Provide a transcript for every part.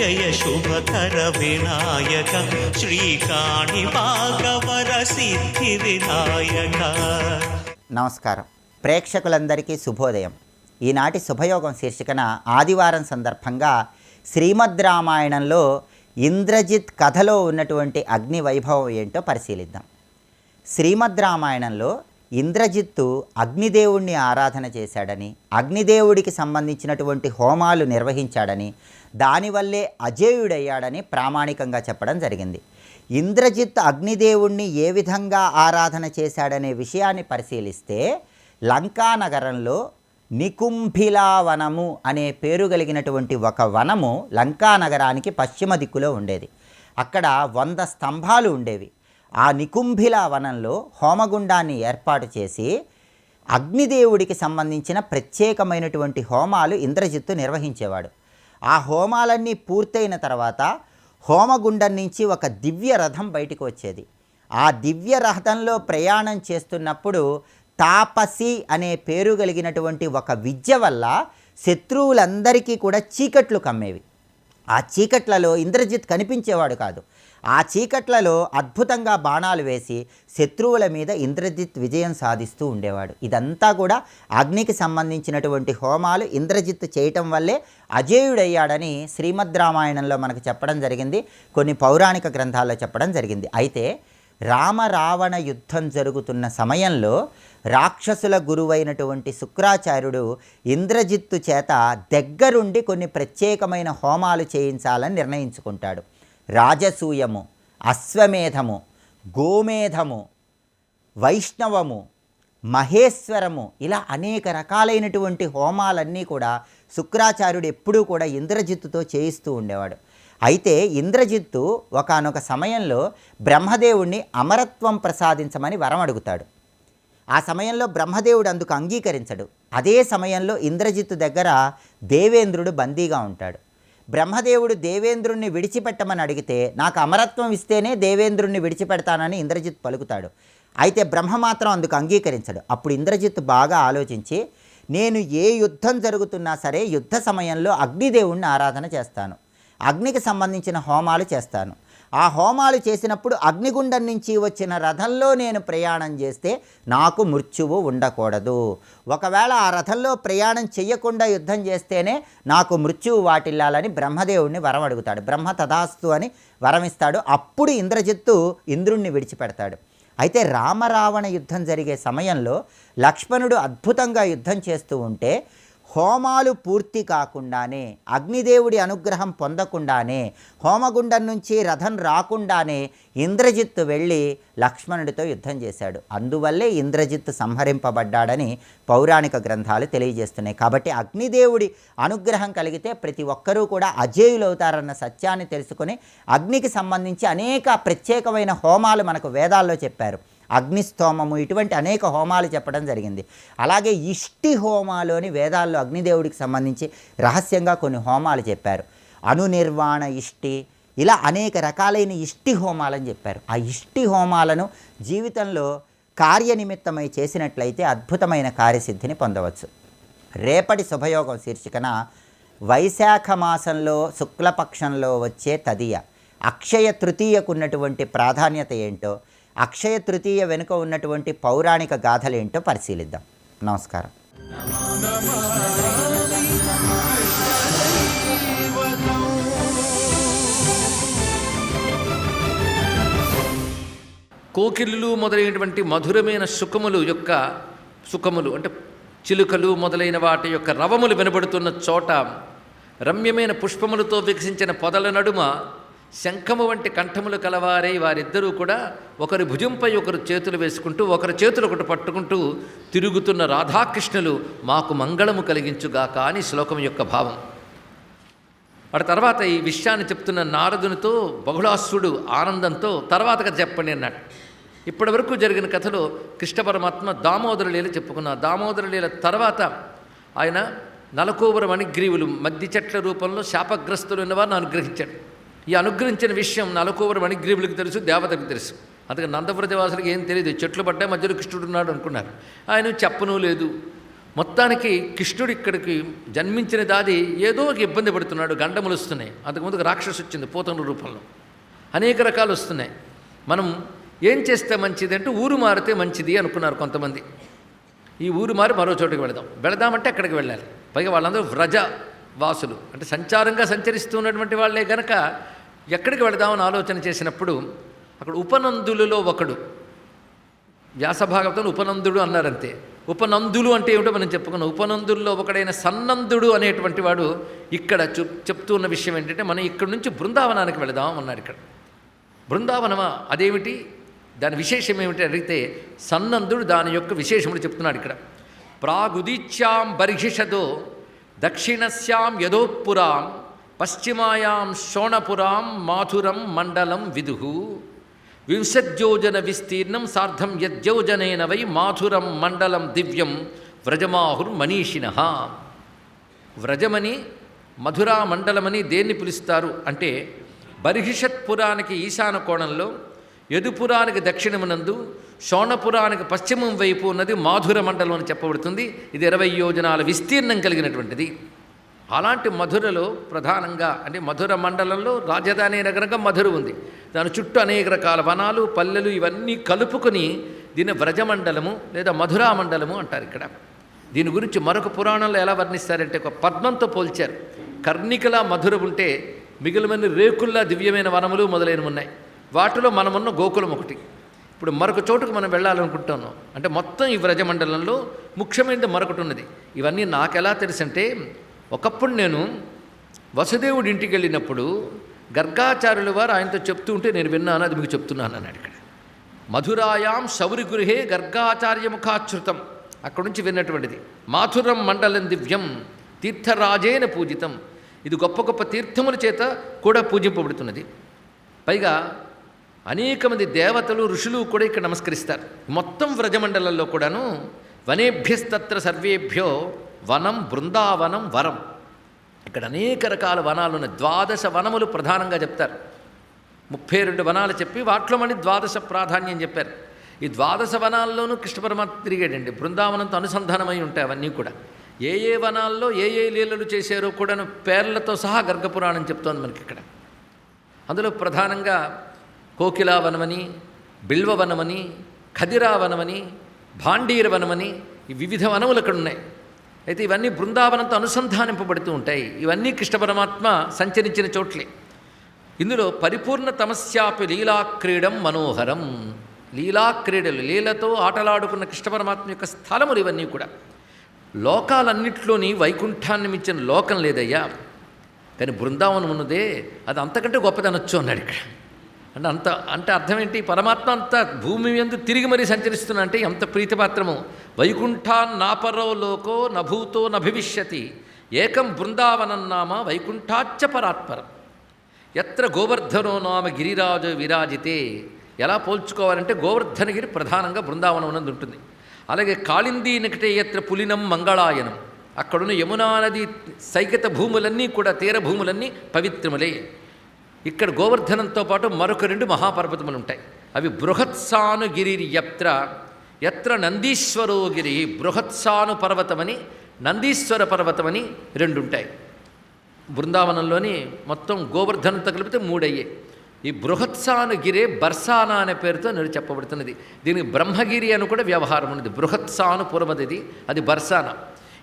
జయ శుభకర వినాయక శ్రీకాణి భాగవర సిద్ధి వినాయక. నమస్కారం. ప్రేక్షకులందరికీ శుభోదయం. ఈనాటి శుభయోగం శీర్షికన ఆదివారం సందర్భంగా శ్రీమద్ రామాయణంలో ఇంద్రజిత్ కథలో ఉన్నటువంటి అగ్ని వైభవం ఏంటో పరిశీలిద్దాం. శ్రీమద్ రామాయణంలో ఇంద్రజిత్తు అగ్నిదేవుణ్ణి ఆరాధన చేశాడని, అగ్నిదేవుడికి సంబంధించినటువంటి హోమాలు నిర్వహించాడని, దానివల్లే అజేయుడయ్యాడని ప్రామాణికంగా చెప్పడం జరిగింది. ఇంద్రజిత్ అగ్నిదేవుణ్ణి ఏ విధంగా ఆరాధన చేశాడనే విషయాన్ని పరిశీలిస్తే లంకా నగరంలో నికుంభిలావనము అనే పేరు కలిగినటువంటి ఒక వనము లంకా నగరానికి పశ్చిమ దిక్కులో ఉండేది. అక్కడ 100 స్తంభాలు ఉండేవి. ఆ నికుంభిలా వనంలో హోమగుండాన్ని ఏర్పాటు చేసి అగ్నిదేవుడికి సంబంధించిన ప్రత్యేకమైనటువంటి హోమాలు ఇంద్రజిత్తు నిర్వహించేవాడు. ఆ హోమాలన్నీ పూర్తయిన తర్వాత హోమగుండం నుంచి ఒక దివ్య రథం బయటికి వచ్చేది. ఆ దివ్య రథంలో ప్రయాణం చేస్తున్నప్పుడు తాపసి అనే పేరు కలిగినటువంటి ఒక విద్య వల్ల శత్రువులందరికీ కూడా చీకట్లు కమ్మేవి. ఆ చీకట్లలో ఇంద్రజిత్ కనిపించేవాడు కాదు. ఆ చీకట్లలో అద్భుతంగా బాణాలు వేసి శత్రువుల మీద ఇంద్రజిత్ విజయం సాధిస్తూ ఉండేవాడు. ఇదంతా కూడా అగ్నికి సంబంధించినటువంటి హోమాలు ఇంద్రజిత్ చేయటం వల్లే అజేయుడయ్యాడని శ్రీమద్ రామాయణంలో మనకు చెప్పడం జరిగింది, కొన్ని పౌరాణిక గ్రంథాల్లో చెప్పడం జరిగింది. అయితే రామరావణ యుద్ధం జరుగుతున్న సమయంలో రాక్షసుల గురువైనటువంటి శుక్రాచార్యుడు ఇంద్రజిత్తు చేత దగ్గరుండి కొన్ని ప్రత్యేకమైన హోమాలు చేయించాలని నిర్ణయించుకుంటాడు. రాజసూయము, అశ్వమేధము, గోమేధము, వైష్ణవము, మహేశ్వరము, ఇలా అనేక రకాలైనటువంటి హోమాలన్నీ కూడా శుక్రాచార్యుడు ఎప్పుడూ కూడా ఇంద్రజిత్తుతో చేయిస్తూ ఉండేవాడు. అయితే ఇంద్రజిత్తు ఒకానొక సమయంలో బ్రహ్మదేవుణ్ణి అమరత్వం ప్రసాదించమని వరం అడుగుతాడు. ఆ సమయంలో బ్రహ్మదేవుడు అందుకు అంగీకరించడు. అదే సమయంలో ఇంద్రజిత్తు దగ్గర దేవేంద్రుడు బందీగా ఉంటాడు. బ్రహ్మదేవుడు దేవేంద్రుణ్ణి విడిచిపెట్టమని అడిగితే నాకు అమరత్వం ఇస్తేనే దేవేంద్రుణ్ణి విడిచిపెడతానని ఇంద్రజిత్ పలుకుతాడు. అయితే బ్రహ్మ మాత్రం అందుకు అంగీకరించడు. అప్పుడు ఇంద్రజిత్ బాగా ఆలోచించి నేను ఏ యుద్ధం జరుగుతున్నా సరే యుద్ధ సమయంలో అగ్నిదేవుణ్ణి ఆరాధన చేస్తాను, అగ్నికి సంబంధించిన హోమాలు చేస్తాను. ఆ హోమాలు చేసినప్పుడు అగ్నిగుండం నుంచి వచ్చిన రథంలో నేను ప్రయాణం చేస్తే నాకు మృత్యువు ఉండకూడదు. ఒకవేళ ఆ రథంలో ప్రయాణం చెయ్యకుండా యుద్ధం చేస్తేనే నాకు మృత్యువు వాటిల్లాలని బ్రహ్మదేవుడిని వరం అడుగుతాడు. బ్రహ్మ తదాస్తు అని వరమిస్తాడు. అప్పుడు ఇంద్రజిత్తు ఇంద్రుణ్ణి విడిచిపెడతాడు. అయితే రామరావణ యుద్ధం జరిగే సమయంలో లక్ష్మణుడు అద్భుతంగా యుద్ధం చేస్తూ ఉంటే హోమాలు పూర్తి కాకుండానే, అగ్నిదేవుడి అనుగ్రహం పొందకుండానే, హోమగుండం నుంచి రథం రాకుండానే ఇంద్రజిత్తు వెళ్ళి లక్ష్మణుడితో యుద్ధం చేశాడు. అందువల్లే ఇంద్రజిత్తు సంహరింపబడ్డాడని పౌరాణిక గ్రంథాలు తెలియజేస్తున్నాయి. కాబట్టి అగ్నిదేవుడి అనుగ్రహం కలిగితే ప్రతి ఒక్కరూ కూడా అజేయులవుతారన్న సత్యాన్ని తెలుసుకొని అగ్నికి సంబంధించి అనేక ప్రత్యేకమైన హోమాలు మనకు వేదాల్లో చెప్పారు. అగ్నిస్తోమము, ఇటువంటి అనేక హోమాలు చెప్పడం జరిగింది. అలాగే ఇష్టి హోమాలు అని వేదాల్లో అగ్నిదేవుడికి సంబంధించి రహస్యంగా కొన్ని హోమాలు చెప్పారు. అనునిర్వాణ ఇష్టి, ఇలా అనేక రకాలైన ఇష్టి హోమాలని చెప్పారు. ఆ ఇష్టి హోమాలను జీవితంలో కార్యనిమిత్తమై చేసినట్లయితే అద్భుతమైన కార్యసిద్ధిని పొందవచ్చు. రేపటి శుభయోగం శీర్షికన వైశాఖ మాసంలో శుక్లపక్షంలో వచ్చే తదియ అక్షయ తృతీయకు ఉన్నటువంటి ప్రాధాన్యత ఏంటో, అక్షయ తృతీయ వెనుక ఉన్నటువంటి పౌరాణిక గాథలేంటో పరిశీలిద్దాం. నమస్కారం. కోకిళ్ళు మొదలైనటువంటి మధురమైన సుఖములు అంటే చిలుకలు మొదలైన వాటి యొక్క రవములు వినబడుతున్న చోట రమ్యమైన పుష్పములతో వికసించిన పొదల నడుమ శంఖము వంటి కంఠములు కలవారై వారిద్దరూ కూడా ఒకరి భుజంపై ఒకరు చేతులు వేసుకుంటూ ఒకరి చేతులు ఒకటి పట్టుకుంటూ తిరుగుతున్న రాధాకృష్ణులు మాకు మంగళము కలిగించుగాక అని శ్లోకం యొక్క భావం. వాటి తర్వాత ఈ విషయాన్ని చెప్తున్న నారదునితో బహుళాసురుడు ఆనందంతో తర్వాత కథ చెప్పండి అన్నాడు. ఇప్పటి వరకు జరిగిన కథలో కృష్ణ పరమాత్మ దామోదర లీల చెప్పుకున్న దామోదర లీల తర్వాత ఆయన నలకోబర మణిగ్రీవులు మద్ది చెట్ల రూపంలో శాపగ్రస్తులు ఉన్నవారిని అనుగ్రహించాడు. ఈ అనుగ్రహించిన విషయం నలకోబర మణిగ్రీవులకు తెలుసు, దేవతకు తెలుసు. అందుకని నందవ్రజవాసులకు ఏం తెలియదు, చెట్లు పడ్డాయి మధ్యలో కృష్ణుడు ఉన్నాడు అనుకున్నారు. ఆయన చెప్పను లేదు. మొత్తానికి కృష్ణుడు ఇక్కడికి జన్మించిన దాది ఏదో ఒక ఇబ్బంది పడుతున్నాడు, గండములు వస్తున్నాయి. అంతకుముందుకు రాక్షసు వచ్చింది పోతన రూపంలో, అనేక రకాలు వస్తున్నాయి. మనం ఏం చేస్తే మంచిది అంటే ఊరు మారితే మంచిది అనుకున్నారు కొంతమంది. ఈ ఊరు మారి మరో చోటుకి వెళదామంటే అక్కడికి వెళ్ళాలి. పైగా వాళ్ళందరూ వ్రజ వాసులు, అంటే సంచారంగా సంచరిస్తూ ఉన్నటువంటి వాళ్ళే గనక ఎక్కడికి వెళదామని ఆలోచన చేసినప్పుడు అక్కడ ఉపనందులలో ఒకడు, వ్యాసభాగవతంలో ఉపనందుడు అన్నారంతే. ఉపనందులు అంటే ఏమిటో మనం చెప్పుకున్నాం. ఉపనందుల్లో ఒకడైన సన్నందుడు అనేటువంటి వాడు ఇక్కడ చెప్తూ ఉన్న విషయం ఏంటంటే మనం ఇక్కడి నుంచి బృందావనానికి వెళదాం అన్నాడు. ఇక్కడ బృందావనమా, అదేమిటి, దాని విశేషం ఏమిటి అడిగితే సన్నందుడు దాని యొక్క విశేషములు చెప్తున్నాడు. ఇక్కడ ప్రాగుదీచ్యాం బర్హిషదో దక్షిణస్యాం యదోపురాం పశ్చిమాయాం శోణపురాం మాథురం మండలం విదుహు వింశద్యోజన విస్తీర్ణం సార్ధం యద్యోజనేన వై మాథురం మండలం దివ్యం వ్రజమాహుర్ మనీషిణః. వ్రజమని మధురా మండలమని దేన్ని పిలుస్తారు అంటే బర్హిషత్పురానికి ఈశాన కోణంలో, యదుపురానికి దక్షిణమునందు, శోణపురానికి పశ్చిమం వైపు ఉన్నది మాధుర మండలం అని చెప్పబడుతుంది. ఇది 20 యోజనాల విస్తీర్ణం కలిగినటువంటిది. అలాంటి మధురలో ప్రధానంగా అంటే మధుర మండలంలో రాజధాని నగరంగా మధుర ఉంది. దాని చుట్టూ అనేక రకాల వనాలు, పల్లెలు ఇవన్నీ కలుపుకొని దీన్ని వ్రజమండలము లేదా మధురా మండలము అంటారు. ఇక్కడ దీని గురించి మరొక పురాణంలో ఎలా వర్ణిస్తారంటే ఒక పద్మంతో పోల్చారు. కర్ణికలా మధుర ఉంటే మిగిలిన రేకుల్లా దివ్యమైన వనములు మొదలైనవి ఉన్నాయి. వాటిలో మనమున్న గోకులం ఒకటి. ఇప్పుడు మరొక చోటుకు మనం వెళ్ళాలనుకుంటున్నాం అంటే మొత్తం ఈ వ్రజమండలంలో ముఖ్యమైనది మరొకటి ఉన్నది. ఇవన్నీ నాకెలా తెలుసంటే ఒకప్పుడు నేను వసుదేవుడి ఇంటికి వెళ్ళినప్పుడు గర్గాచార్యుల వారు ఆయనతో చెప్తూ ఉంటే నేను విన్నాను, అది మీకు చెప్తున్నాను అన్నాడు. ఇక్కడ మధురాయాం శౌరి గృహే గర్గాచార్య ముఖాశ్రుతం, అక్కడి నుంచి విన్నటువంటిది. మాథురం మండలం దివ్యం తీర్థరాజేన పూజితం, ఇది గొప్ప గొప్ప తీర్థముల చేత కూడా పూజింపబడుతున్నది. పైగా అనేక మంది దేవతలు ఋషులు కూడా ఇక్కడ నమస్కరిస్తారు. మొత్తం వ్రజమండలంలో కూడాను వనేభ్యస్తత్ర సర్వేభ్యో వనం బృందావనం వరం, ఇక్కడ అనేక రకాల వనాలు ఉన్నాయి. 12 వనములు ప్రధానంగా చెప్తారు. 32 వనాలు చెప్పి వాటిలో మళ్ళీ 12 ప్రాధాన్యం చెప్పారు. ఈ 12 వనాల్లోనూ కృష్ణ పరమాత్మ తిరిగాడండి. బృందావనంతో అనుసంధానమై ఉంటాయి అవన్నీ కూడా. ఏ ఏ వనాల్లో ఏ ఏ లీలలు చేశారో కూడాను పేర్లతో సహా గర్గపురాణం చెప్తోంది మనకి ఇక్కడ. అందులో ప్రధానంగా కోకిలావనమని, బిల్వవనమని, ఖదిరావనమని, భాండీరవనమని ఈ వివిధ వనములు అక్కడ ఉన్నాయి. అయితే ఇవన్నీ బృందావనంతో అనుసంధానింపబడుతూ ఉంటాయి. ఇవన్నీ కృష్ణ పరమాత్మ సంచరించిన చోట్లే. ఇందులో పరిపూర్ణ తమస్యాపి లీలాక్రీడం మనోహరం, లీలాక్రీడలు లీలతో ఆటలాడుకున్న కృష్ణ పరమాత్మ యొక్క స్థలములు ఇవన్నీ కూడా. లోకాలన్నింటిలోని వైకుంఠాన్ని మించిన లోకం లేదయ్యా, కానీ బృందావనం ఉన్నదే అది అంతకంటే గొప్పదనొచ్చు అన్నాడు ఇక్కడ. అంటే అర్థం ఏంటి, పరమాత్మ అంతా భూమి యందు తిరిగి మరీ సంచరిస్తున్నా అంటే ఎంత ప్రీతిపాత్రము. వైకుంఠాన్ నాపరో లోకో నభూతో నభవిష్యతి ఏకం బృందావనం నామ వైకుంఠాచ్చ పరాత్పరం ఎత్ర గోవర్ధనో నామ గిరిరాజు విరాజితే. ఎలా పోల్చుకోవాలంటే గోవర్ధనగిరి ప్రధానంగా బృందావనం ఉన్నది ఉంటుంది. అలాగే కాళిందీ నికటే ఎత్ర పులినం మంగళాయనం, అక్కడున్న యమునా నది సైకత భూములన్నీ కూడా తీర భూములన్నీ పవిత్రములే. ఇక్కడ గోవర్ధనంతో పాటు మరొక 2 మహాపర్వతములు ఉంటాయి. అవి బృహత్సానుగిరి ఎత్ర నందీశ్వరో గిరి, బృహత్సాను పర్వతమని నందీశ్వర పర్వతమని 2 ఉంటాయి. బృందావనంలోని మొత్తం గోవర్ధనంతో కలిపితే 3 అయ్యాయి. ఈ బృహత్సానుగిరే బర్సానా అనే పేరుతో నేను చెప్పబడుతున్నది. దీనికి బ్రహ్మగిరి అని కూడా వ్యవహారం ఉన్నది. బృహత్సాను పురమది, అది బర్సానా.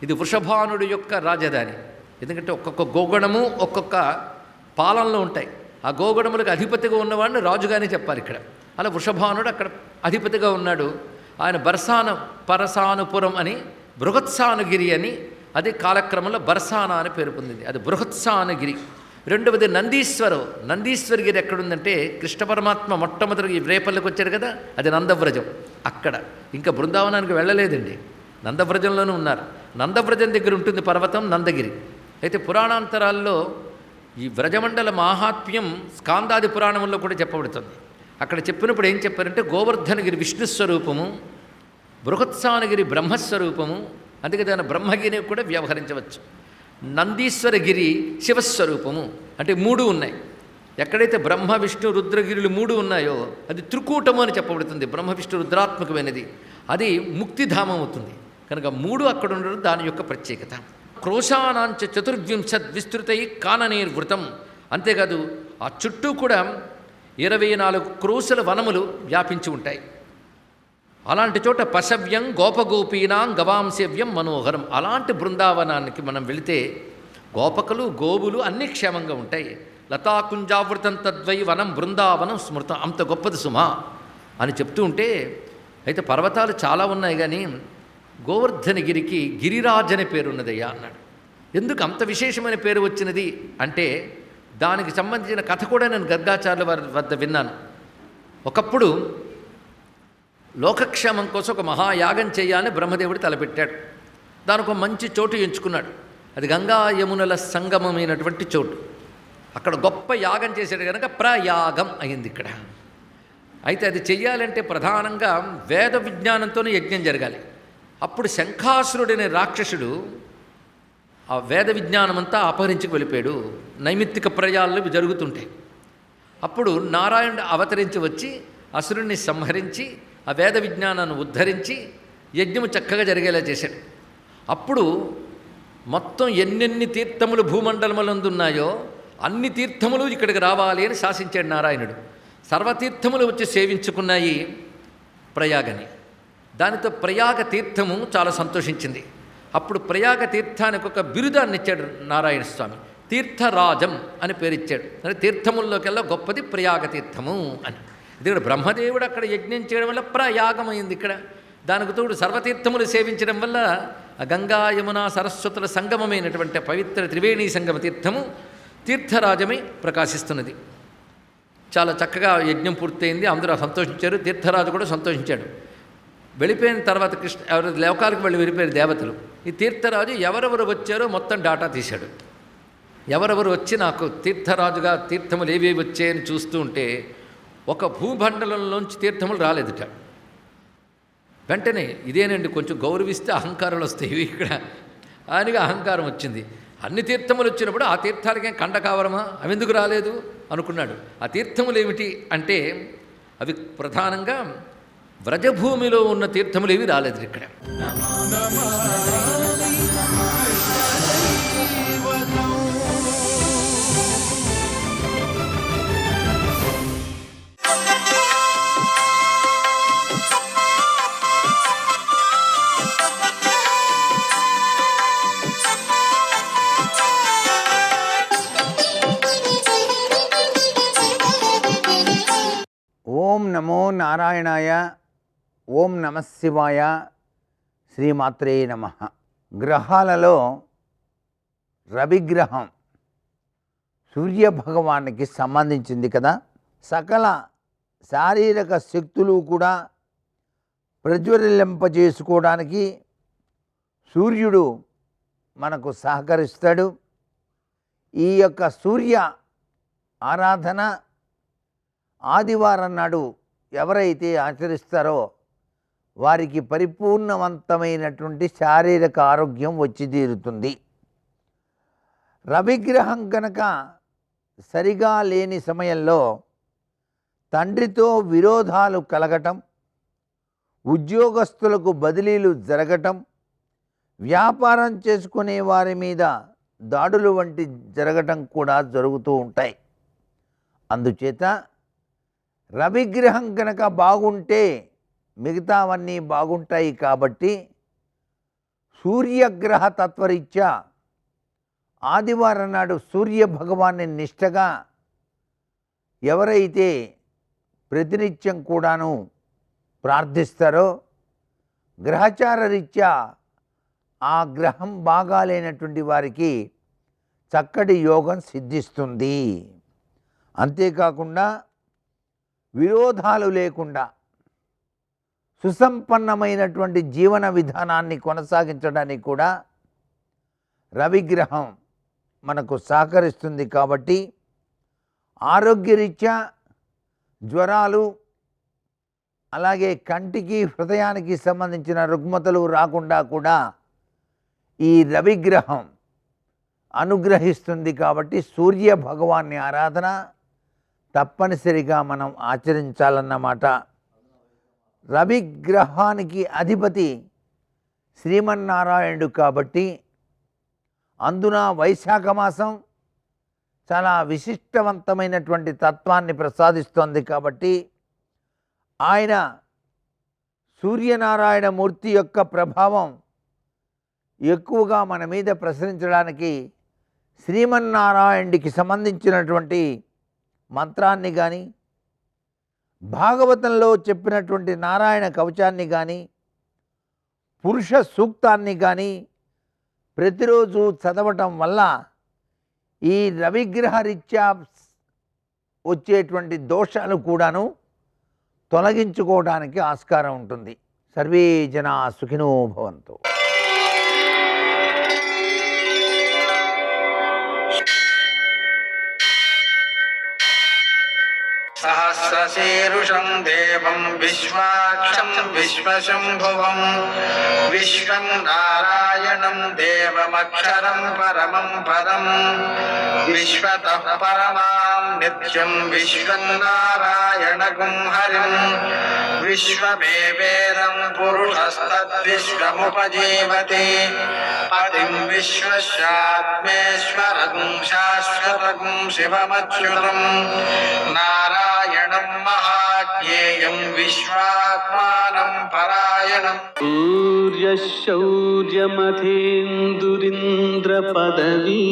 ఇది వృషభానుడి యొక్క రాజధాని. ఎందుకంటే ఒక్కొక్క గోగణము ఒక్కొక్క పాలనలో ఉంటాయి. ఆ గోగణములకు అధిపతిగా ఉన్నవాడిని రాజుగానే చెప్పాలి ఇక్కడ. అలా వృషభానుడు అక్కడ అధిపతిగా ఉన్నాడు. ఆయన పరసానుపురం అని, బృహత్సానుగిరి అని, అది కాలక్రమంలో బర్సానా అని పేరు పొందింది. అది బృహత్సానుగిరి. రెండవది నందీశ్వరగిరి ఎక్కడుందంటే కృష్ణ పరమాత్మ మొట్టమొదటి ఈ రేపల్లికి వచ్చారు కదా, అది నందవ్రజం. అక్కడ ఇంకా బృందావనానికి వెళ్ళలేదండి, నందవ్రజంలోనూ ఉన్నారు. నందవ్రజం దగ్గర ఉంటుంది పర్వతం నందగిరి. అయితే పురాణాంతరాల్లో ఈ వ్రజమండల మాహాత్మ్యం స్కాందాది పురాణంలో కూడా చెప్పబడుతుంది. అక్కడ చెప్పినప్పుడు ఏం చెప్పారంటే గోవర్ధనగిరి విష్ణుస్వరూపము, బృహత్సానగిరి బ్రహ్మస్వరూపము, అందుకే దాని బ్రహ్మగిరి కూడా వ్యవహరించవచ్చు. నందీశ్వరగిరి శివస్వరూపము, అంటే 3 ఉన్నాయి. ఎక్కడైతే బ్రహ్మ విష్ణు రుద్రగిరులు 3 ఉన్నాయో అది త్రికూటము అని చెప్పబడుతుంది. బ్రహ్మ విష్ణు రుద్రాత్మకమైనది, అది ముక్తిధామం అవుతుంది. కనుక 3 అక్కడ ఉండడం దాని యొక్క ప్రత్యేకత. క్రోశానాంచ చతుర్వింశత్ విస్తృతై కాననీర్వృతం. అంతేకాదు ఆ చుట్టూ కూడా 24 క్రోశల వనములు వ్యాపించి ఉంటాయి. అలాంటి చోట పశవ్యం గోపగోపీనాం గవాంశవ్యం మనోహరం. అలాంటి బృందావనానికి మనం వెళితే గోపకులు గోవులు అన్నీ క్షేమంగా ఉంటాయి. లతాకుంజావృతం తద్వై వనం బృందావనం స్మృతం. అంత గొప్పది సుమా అని చెప్తూ ఉంటే, అయితే పర్వతాలు చాలా ఉన్నాయి కానీ గోవర్ధనగిరికి గిరిరాజ్ అనే పేరు ఉన్నదయ్యా అన్నాడు. ఎందుకు అంత విశేషమైన పేరు వచ్చినది అంటే దానికి సంబంధించిన కథ కూడా నేను గర్గాచార్యుల వారి వద్ద విన్నాను. ఒకప్పుడు లోకక్షేమం కోసం ఒక మహాయాగం చేయాలని బ్రహ్మదేవుడు తలపెట్టాడు. దానికి ఒక మంచి చోటు ఎంచుకున్నాడు. అది గంగా యమునల సంగమమైనటువంటి చోటు. అక్కడ గొప్ప యాగం చేశాడు కనుక ప్రయాగం అయింది ఇక్కడ. అయితే అది చెయ్యాలంటే ప్రధానంగా వేద విజ్ఞానంతోనే యజ్ఞం జరగాలి. అప్పుడు శంఖాసురుడనే రాక్షసుడు ఆ వేద విజ్ఞానమంతా అపహరించుకు వెళ్ళిపోయాడు. నైమిత్తిక ప్రయాలు జరుగుతుంటాయి. అప్పుడు నారాయణుడు అవతరించి వచ్చి అసురుణ్ణి సంహరించి ఆ వేద విజ్ఞానాన్ని ఉద్ధరించి యజ్ఞము చక్కగా జరిగేలా చేశాడు. అప్పుడు మొత్తం ఎన్నెన్ని తీర్థములు భూమండలములందున్నాయో అన్ని తీర్థములు ఇక్కడికి రావాలి అని శాసించాడు నారాయణుడు. సర్వతీర్థములు వచ్చి సేవించుకున్నాయి ప్రయాగని. దానితో ప్రయాగ తీర్థము చాలా సంతోషించింది. అప్పుడు ప్రయాగ తీర్థానికి ఒక బిరుదాన్ని ఇచ్చాడు నారాయణ స్వామి. తీర్థరాజం అని పేరిచ్చాడు. అంటే తీర్థముల్లోకెల్లా గొప్పది ప్రయాగ తీర్థము అని. ఇది బ్రహ్మదేవుడు అక్కడ యజ్ఞం చేయడం వల్ల ప్రయాగం అయింది ఇక్కడ. దానికి తోడు సర్వతీర్థములు సేవించడం వల్ల ఆ గంగా యమున సరస్వతుల సంగమమైనటువంటి పవిత్ర త్రివేణీ సంగమ తీర్థము తీర్థరాజమై ప్రకాశిస్తున్నది. చాలా చక్కగా యజ్ఞం పూర్తయింది. అందరూ సంతోషించారు. తీర్థరాజు కూడా సంతోషించాడు. వెళ్ళిపోయిన తర్వాత ఎవరు లోకాలకు వెళ్ళిపోయారు దేవతలు. ఈ తీర్థరాజు ఎవరెవరు వచ్చారో మొత్తం డాటా తీశాడు. ఎవరెవరు వచ్చి నాకు తీర్థరాజుగా తీర్థములు ఏవేవి వచ్చాయని చూస్తూ ఉంటే ఒక భూమండలంలోంచి తీర్థములు రాలేదుట. వెంటనే ఇదేనండి కొంచెం గౌరవిస్తే అహంకారాలు వస్తాయి ఇక్కడ ఆయనగా అహంకారం వచ్చింది. అన్ని తీర్థములు వచ్చినప్పుడు ఆ తీర్థాలకేం కండ కావరమా, అవి ఎందుకు రాలేదు అనుకున్నాడు. ఆ తీర్థములు ఏమిటి అంటే అవి ప్రధానంగా వ్రజభూమిలో ఉన్న తీర్థములు ఏవి రాలేదు ఇక్కడ. ఓం నమో నారాయణాయ, ఓం నమశివాయ, శ్రీమాత్రే నమః. గ్రహాలలో రవిగ్రహం సూర్యభగవానికి సంబంధించింది కదా. సకల శారీరక శక్తులు కూడా ప్రజ్వలింపజేసుకోవడానికి సూర్యుడు మనకు సహకరిస్తాడు. ఈ యొక్క సూర్య ఆరాధన ఆదివారం నాడు ఎవరైతే ఆచరిస్తారో వారికి పరిపూర్ణవంతమైనటువంటి శారీరక ఆరోగ్యం వచ్చి తీరుతుంది. రవిగ్రహం కనుక సరిగా లేని సమయంలో తండ్రితో విరోధాలు కలగటం, ఉద్యోగస్తులకు బదిలీలు జరగటం, వ్యాపారం చేసుకునే వారి మీద దాడులు వంటి జరగటం కూడా జరుగుతూ ఉంటాయి. అందుచేత రవిగ్రహం కనుక బాగుంటే మిగతావన్నీ బాగుంటాయి. కాబట్టి సూర్యగ్రహ తత్వరీత్యా ఆదివారం నాడు సూర్య భగవాన్ని నిష్టగా ఎవరైతే ప్రతినిత్యం కూడాను ప్రార్థిస్తారో గ్రహచార రీత్యా ఆ గ్రహం బాగాలేనటువంటి వారికి చక్కటి యోగం సిద్ధిస్తుంది. అంతేకాకుండా విరోధాలు లేకుండా సుసంపన్నమైనటువంటి జీవన విధానాన్ని కొనసాగించడానికి కూడా రవిగ్రహం మనకు సహకరిస్తుంది. కాబట్టి ఆరోగ్యరీత్యా జ్వరాలు, అలాగే కంటికి హృదయానికి సంబంధించిన రుగ్మతలు రాకుండా కూడా ఈ రవిగ్రహం అనుగ్రహిస్తుంది. కాబట్టి సూర్య భగవాన్ని ఆరాధన తప్పనిసరిగా మనం ఆచరించాలన్నమాట. రవిగ్రహానికి అధిపతి శ్రీమన్నారాయణుడు కాబట్టి అందున వైశాఖ మాసం చాలా విశిష్టవంతమైనటువంటి తత్వాన్ని ప్రసాదిస్తోంది కాబట్టి ఆయన సూర్యనారాయణ మూర్తి యొక్క ప్రభావం ఎక్కువగా మన మీద ప్రసరించడానికి శ్రీమన్నారాయణుడికి సంబంధించినటువంటి మంత్రాన్ని కానీ భాగవతంలో చెప్పినటువంటి నారాయణ కవచాన్ని కానీ పురుష సూక్తాన్ని కానీ ప్రతిరోజు చదవటం వల్ల ఈ రవిగ్రహ రీత్యా వచ్చేటువంటి దోషాలు కూడాను తొలగించుకోవడానికి ఆస్కారం ఉంటుంది. సర్వే జనా సుఖినో భవంతు. సహస్రశీరుషం దేవం విశ్వాక్షం విశ్వశంభువం విశ్వం నారాయణం దేవమక్షరం పరమం పదం విశ్వతః పరమాం నిత్యం విశ్వం నారాయణగుం హరిం విశ్వమేవేదం పురుషస్తద్విశ్వముపజీవతి పతిం విశ్వస్యాత్మేశ్వరం శాశ్వతం శివమచ్యుతం నారాయణం మహాజ్ఞేయం విశ్వాత్మానం పరాయణం. సూర్యశౌర్యమథేందురింద్ర పదవీ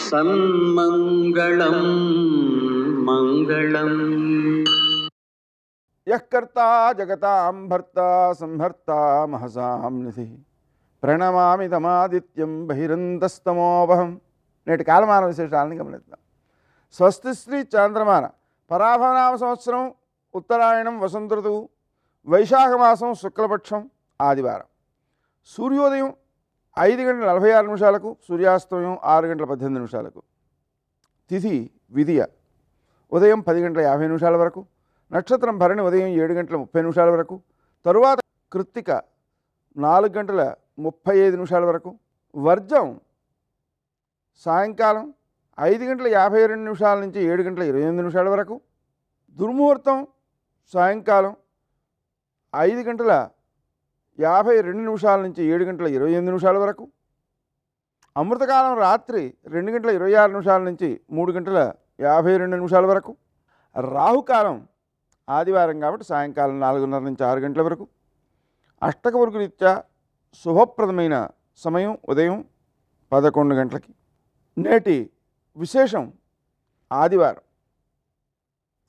సన్మంగళం మంగళం. యః కర్తా జగతాం భర్తా సంహర్తా మహసాం నిధి ప్రణమామి తమాదిత్యం బహిరంతస్తమోవహం. నేటి కాలమాన విశేషాలను గమనిద్దాం. స్వస్తి శ్రీ చాంద్రమాన పరాభవనామ సంవత్సరం ఉత్తరాయణం వసంత ఋతువు వైశాఖ మాసం శుక్లపక్షం ఆదివారం. సూర్యోదయం 5:46 సూర్యాస్తమయం 6:18 తిథి విధియ ఉదయం 10:50 వరకు. నక్షత్రం భరణి ఉదయం 7:30 వరకు. తరువాత కృత్తిక 4:35 వరకు. వర్జం సాయంకాలం 5:52 నుంచి 7:28 వరకు. దుర్ముహూర్తం సాయంకాలం 5:52 నుంచి 7:28 వరకు. అమృతకాలం రాత్రి 2:26 నుంచి 3:52 వరకు. రాహుకాలం ఆదివారం కాబట్టి సాయంకాలం 4:30 నుంచి 6 గంటల వరకు. అష్టకవర్గు రీత్యా శుభప్రదమైన సమయం ఉదయం 11 గంటలకి. నేటి విశేషం ఆదివారం,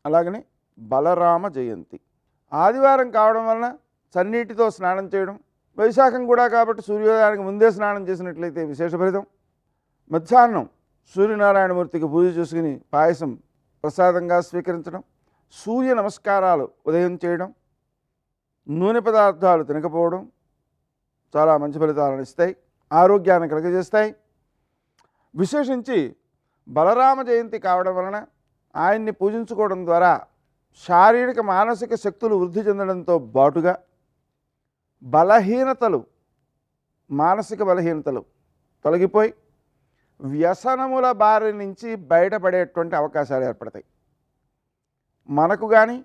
అలాగనే బలరామ జయంతి. ఆదివారం కావడం వలన చన్నీటితో స్నానం చేయడం, వైశాఖం కూడా కాబట్టి సూర్యోదయానికి ముందే స్నానం చేసినట్లయితే విశేష ఫలితం. మధ్యాహ్నం సూర్యనారాయణమూర్తికి పూజ చేసుకుని పాయసం ప్రసాదంగా స్వీకరించడం, సూర్య నమస్కారాలు ఉదయం చేయడం, నూనె పదార్థాలు తినకపోవడం చాలా మంచి ఫలితాలను ఇస్తాయి, ఆరోగ్యాన్ని కలుగజేస్తాయి. విశేషించి బలరామ జయంతి కావడం వలన ఆయన్ని పూజించుకోవడం ద్వారా శారీరక మానసిక శక్తులు వృద్ధి చెందడంతో బాటుగా బలహీనతలు, మానసిక బలహీనతలు తొలగిపోయి వ్యసనముల బారి నుంచి బయటపడేటువంటి అవకాశాలు ఏర్పడతాయి. మనకు కానీ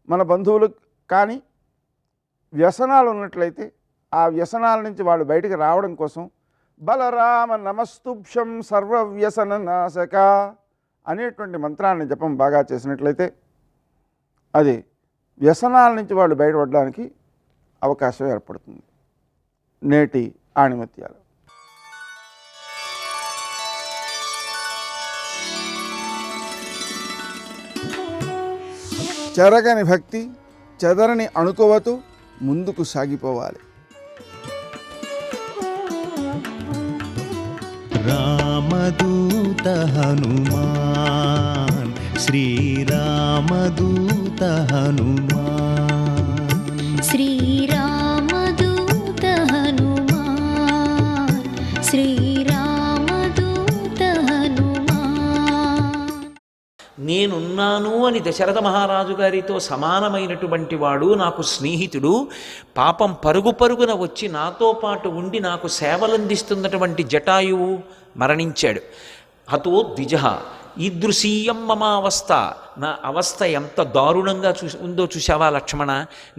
మన బంధువులకు కానీ వ్యసనాలు ఉన్నట్లయితే ఆ వ్యసనాల నుంచి వాళ్ళు బయటికి రావడం కోసం బలరామ నమస్తుభ్యం సర్వవ్యసన నాశక అనేటువంటి మంత్రాన్ని జపం బాగా చేసినట్లయితే అది వ్యసనాల నుంచి వాళ్ళు బయటపడడానికి అవకాశం ఏర్పడుతుంది. నేటి ఆణిమత్యాలు. చెరగని భక్తి చెదరని అణుకువతో ముందుకు సాగిపోవాలి. రామదూత హనుమాన్ శ్రీరామదూత హనుమాన్ శ్రీరామదూత హనుమాన్ శ్రీరామదూత హనుమాన్. నేనున్నాను అని దశరథ మహారాజు గారితో సమానమైనటువంటి వాడు, నాకు స్నేహితుడు, పాపం పరుగు పరుగున వచ్చి నాతో పాటు ఉండి నాకు సేవలందిస్తున్నటువంటి జటాయువు మరణించాడు. హతో ద్విజ, ఈదృశీయం మమావస్థ, నా అవస్థ ఎంత దారుణంగా ఉందో చూసావా లక్ష్మణ.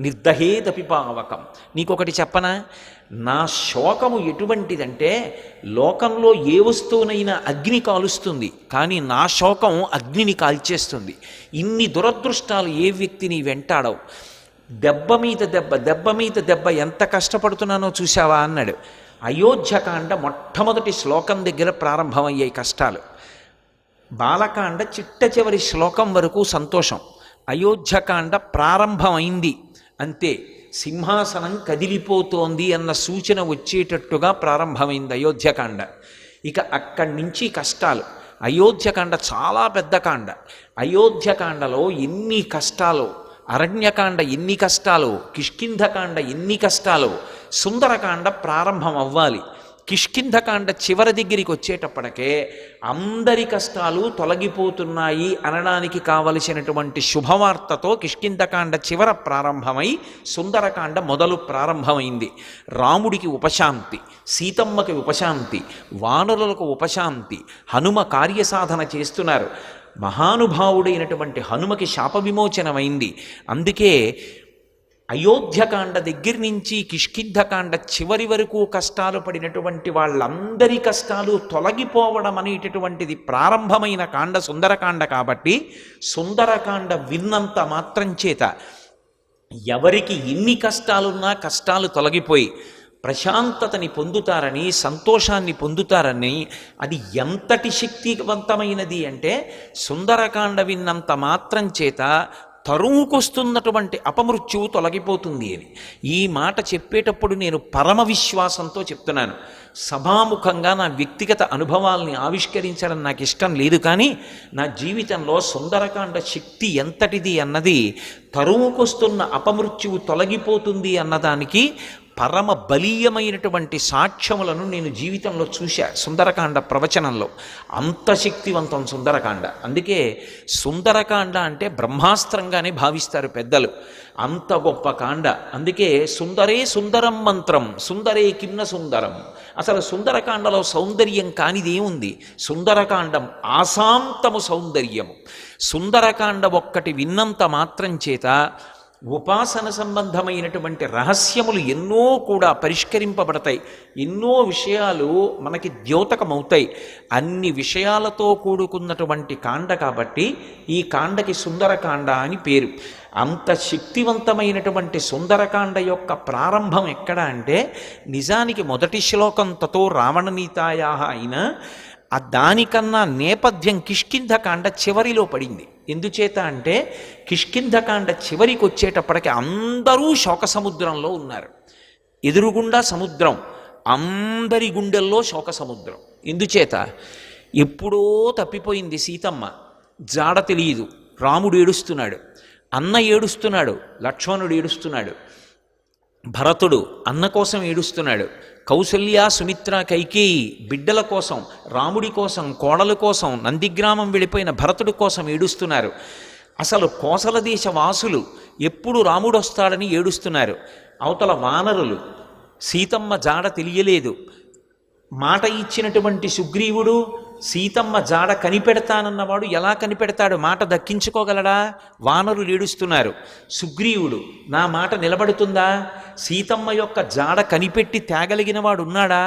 నిర్దహేదపి పావకం. నీకొకటి చెప్పనా, నా శోకము ఎటువంటిదంటే లోకంలో ఏ వస్తువునైనా అగ్ని కాలుస్తుంది, కానీ నా శోకం అగ్నిని కాల్చేస్తుంది. ఇన్ని దురదృష్టాలు ఏ వ్యక్తిని వెంటాడవు. దెబ్బ మీద దెబ్బ, దెబ్బ మీద దెబ్బ, ఎంత కష్టపడుతున్నానో చూసావా అన్నాడు. అయోధ్యకాండ మొట్టమొదటి శ్లోకం దగ్గర ప్రారంభమయ్యాయి కష్టాలు. బాలకాండ చిట్ట చివరి శ్లోకం వరకు సంతోషం. అయోధ్యకాండ ప్రారంభమైంది అంతే, సింహాసనం కదిలిపోతోంది అన్న సూచన వచ్చేటట్టుగా ప్రారంభమైంది అయోధ్యకాండ. ఇక అక్కడి నుంచి కష్టాలు. అయోధ్యకాండ చాలా పెద్ద కాండ. అయోధ్యకాండలో ఎన్ని కష్టాలు, అరణ్యకాండ ఎన్ని కష్టాలు, కిష్కింధకాండ ఎన్ని కష్టాలు. సుందరకాండ ప్రారంభం అవ్వాలి. కిష్కింధకాండ చివరి దగ్గరికి వచ్చేటప్పటికే అందరి కష్టాలు తొలగిపోతున్నాయి అనడానికి కావలసినటువంటి శుభవార్తతో కిష్కింధకాండ చివర ప్రారంభమై సుందరకాండ మొదలు ప్రారంభమైంది. రాముడికి ఉపశాంతి, సీతమ్మకి ఉపశాంతి, వానరులకు ఉపశాంతి, హనుమ కార్యసాధన చేస్తున్నారు. మహానుభావుడైనటువంటి హనుమకి శాప విమోచనమైంది. అందుకే అయోధ్యకాండ దగ్గర నుంచి కిష్కింధకాండ చివరి వరకు కష్టాలు పడినటువంటి వాళ్ళందరి కష్టాలు తొలగిపోవడం అనేటటువంటిది ప్రారంభమైన కాండ సుందరకాండ. కాబట్టి సుందరకాండ విన్నంత మాత్రం చేత ఎవరికి ఎన్ని కష్టాలున్నా కష్టాలు తొలగిపోయి ప్రశాంతతని పొందుతారని, సంతోషాన్ని పొందుతారని, అది ఎంతటి శక్తివంతమైనది అంటే సుందరకాండ విన్నంత మాత్రం చేత తరువుకొస్తున్నటువంటి అపమృత్యువు తొలగిపోతుంది అని. ఈ మాట చెప్పేటప్పుడు నేను పరమ విశ్వాసంతో చెప్తున్నాను. సభాముఖంగా నా వ్యక్తిగత అనుభవాల్ని ఆవిష్కరించడం నాకు ఇష్టం లేదు, కానీ నా జీవితంలో సుందరకాండ శక్తి ఎంతటిది అన్నది, తరువుకొస్తున్న అపమృత్యువు తొలగిపోతుంది అన్నదానికి పరమ బలీయమైనటువంటి సాక్ష్యములను నేను జీవితంలో చూశా సుందరకాండ ప్రవచనంలో. అంత శక్తివంతం సుందరకాండ. అందుకే సుందరకాండ అంటే బ్రహ్మాస్త్రంగానే భావిస్తారు పెద్దలు. అంత గొప్ప కాండ. అందుకే సుందరే సుందరం మంత్రం, సుందరే కిమ్న సుందరం. అసలు సుందరకాండలో సౌందర్యం కానిదేముంది? సుందరకాండం ఆశాంతము సౌందర్యము. సుందరకాండ ఒక్కటి విన్నంత మాత్రం చేత ఉపాసన సంబంధమైనటువంటి రహస్యములు ఎన్నో కూడా పరిష్కరింపబడతాయి. ఎన్నో విషయాలు మనకి ద్యోతకమవుతాయి. అన్ని విషయాలతో కూడుకున్నటువంటి కాండ కాబట్టి ఈ కాండకి సుందరకాండ అని పేరు. అంత శక్తివంతమైనటువంటి సుందరకాండ యొక్క ప్రారంభం ఎక్కడ అంటే, నిజానికి మొదటి శ్లోకం తతో రావణనీతాయా అయినా దానికన్నా నేపథ్యం కిష్కింధకాండ చివరిలో పడింది. ఎందుచేత అంటే కిష్కింధకాండ చివరికి వచ్చేటప్పటికి అందరూ శోక సముద్రంలో ఉన్నారు. ఎదురుగుండా సముద్రం, అందరి గుండెల్లో శోక సముద్రం. ఎందుచేత ఎప్పుడో తప్పిపోయింది సీతమ్మ, జాడ తెలియదు. రాముడు ఏడుస్తున్నాడు, అన్న ఏడుస్తున్నాడు, లక్ష్మణుడు ఏడుస్తున్నాడు, భరతుడు అన్న కోసం ఏడుస్తున్నాడు, కౌసల్య సుమిత్ర కైకేయి బిడ్డల కోసం, రాముడి కోసం, కోడల కోసం, నందిగ్రామం వెళ్ళిపోయిన భరతుడి కోసం ఏడుస్తున్నారు. అసలు కోసల దేశ వాసులు ఎప్పుడు రాముడు వస్తాడని ఏడుస్తున్నారు. అవతల వానరులు సీతమ్మ జాడ తెలియలేదు. మాట ఇచ్చినటువంటి సుగ్రీవుడు సీతమ్మ జాడ కనిపెడతానన్నవాడు ఎలా కనిపెడతాడు? మాట దక్కించుకోగలడా? వానరులు ఏడుస్తున్నారు. సుగ్రీవుడు నా మాట నిలబడుతుందా? సీతమ్మ యొక్క జాడ కనిపెట్టి తేగలిగిన వాడు ఉన్నాడా?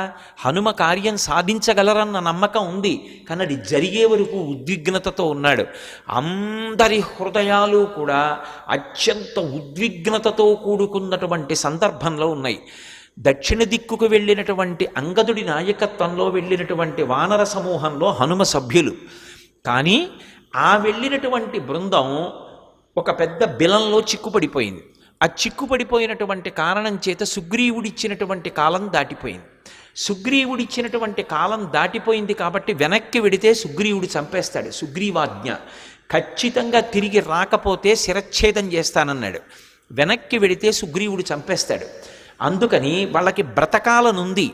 హనుమ కార్యం సాధించగలరన్న నమ్మకం ఉంది, కానీ అది జరిగే వరకు ఉద్విగ్నతతో ఉన్నాడు. అందరి హృదయాలు కూడా అత్యంత ఉద్విగ్నతతో కూడుకున్నటువంటి సందర్భంలో ఉన్నాయి. దక్షిణ దిక్కుకు వెళ్ళినటువంటి అంగదుడి నాయకత్వంలో వెళ్ళినటువంటి వానర సమూహంలో హనుమ సభ్యులు. కానీ ఆ వెళ్ళినటువంటి బృందం ఒక పెద్ద బిలంలో చిక్కుపడిపోయింది. ఆ చిక్కుపడిపోయినటువంటి కారణం చేత సుగ్రీవుడిచ్చినటువంటి కాలం దాటిపోయింది. సుగ్రీవుడిచ్చినటువంటి కాలం దాటిపోయింది కాబట్టి వెనక్కి వెడితే సుగ్రీవుడు చంపేస్తాడు. సుగ్రీవాజ్ఞ ఖచ్చితంగా తిరిగి రాకపోతే శిరచ్ఛేదం చేస్తానన్నాడు. వెనక్కి వెడితే సుగ్రీవుడు చంపేస్తాడు. అందుకని వాళ్ళకి బ్రతకాలనుంది,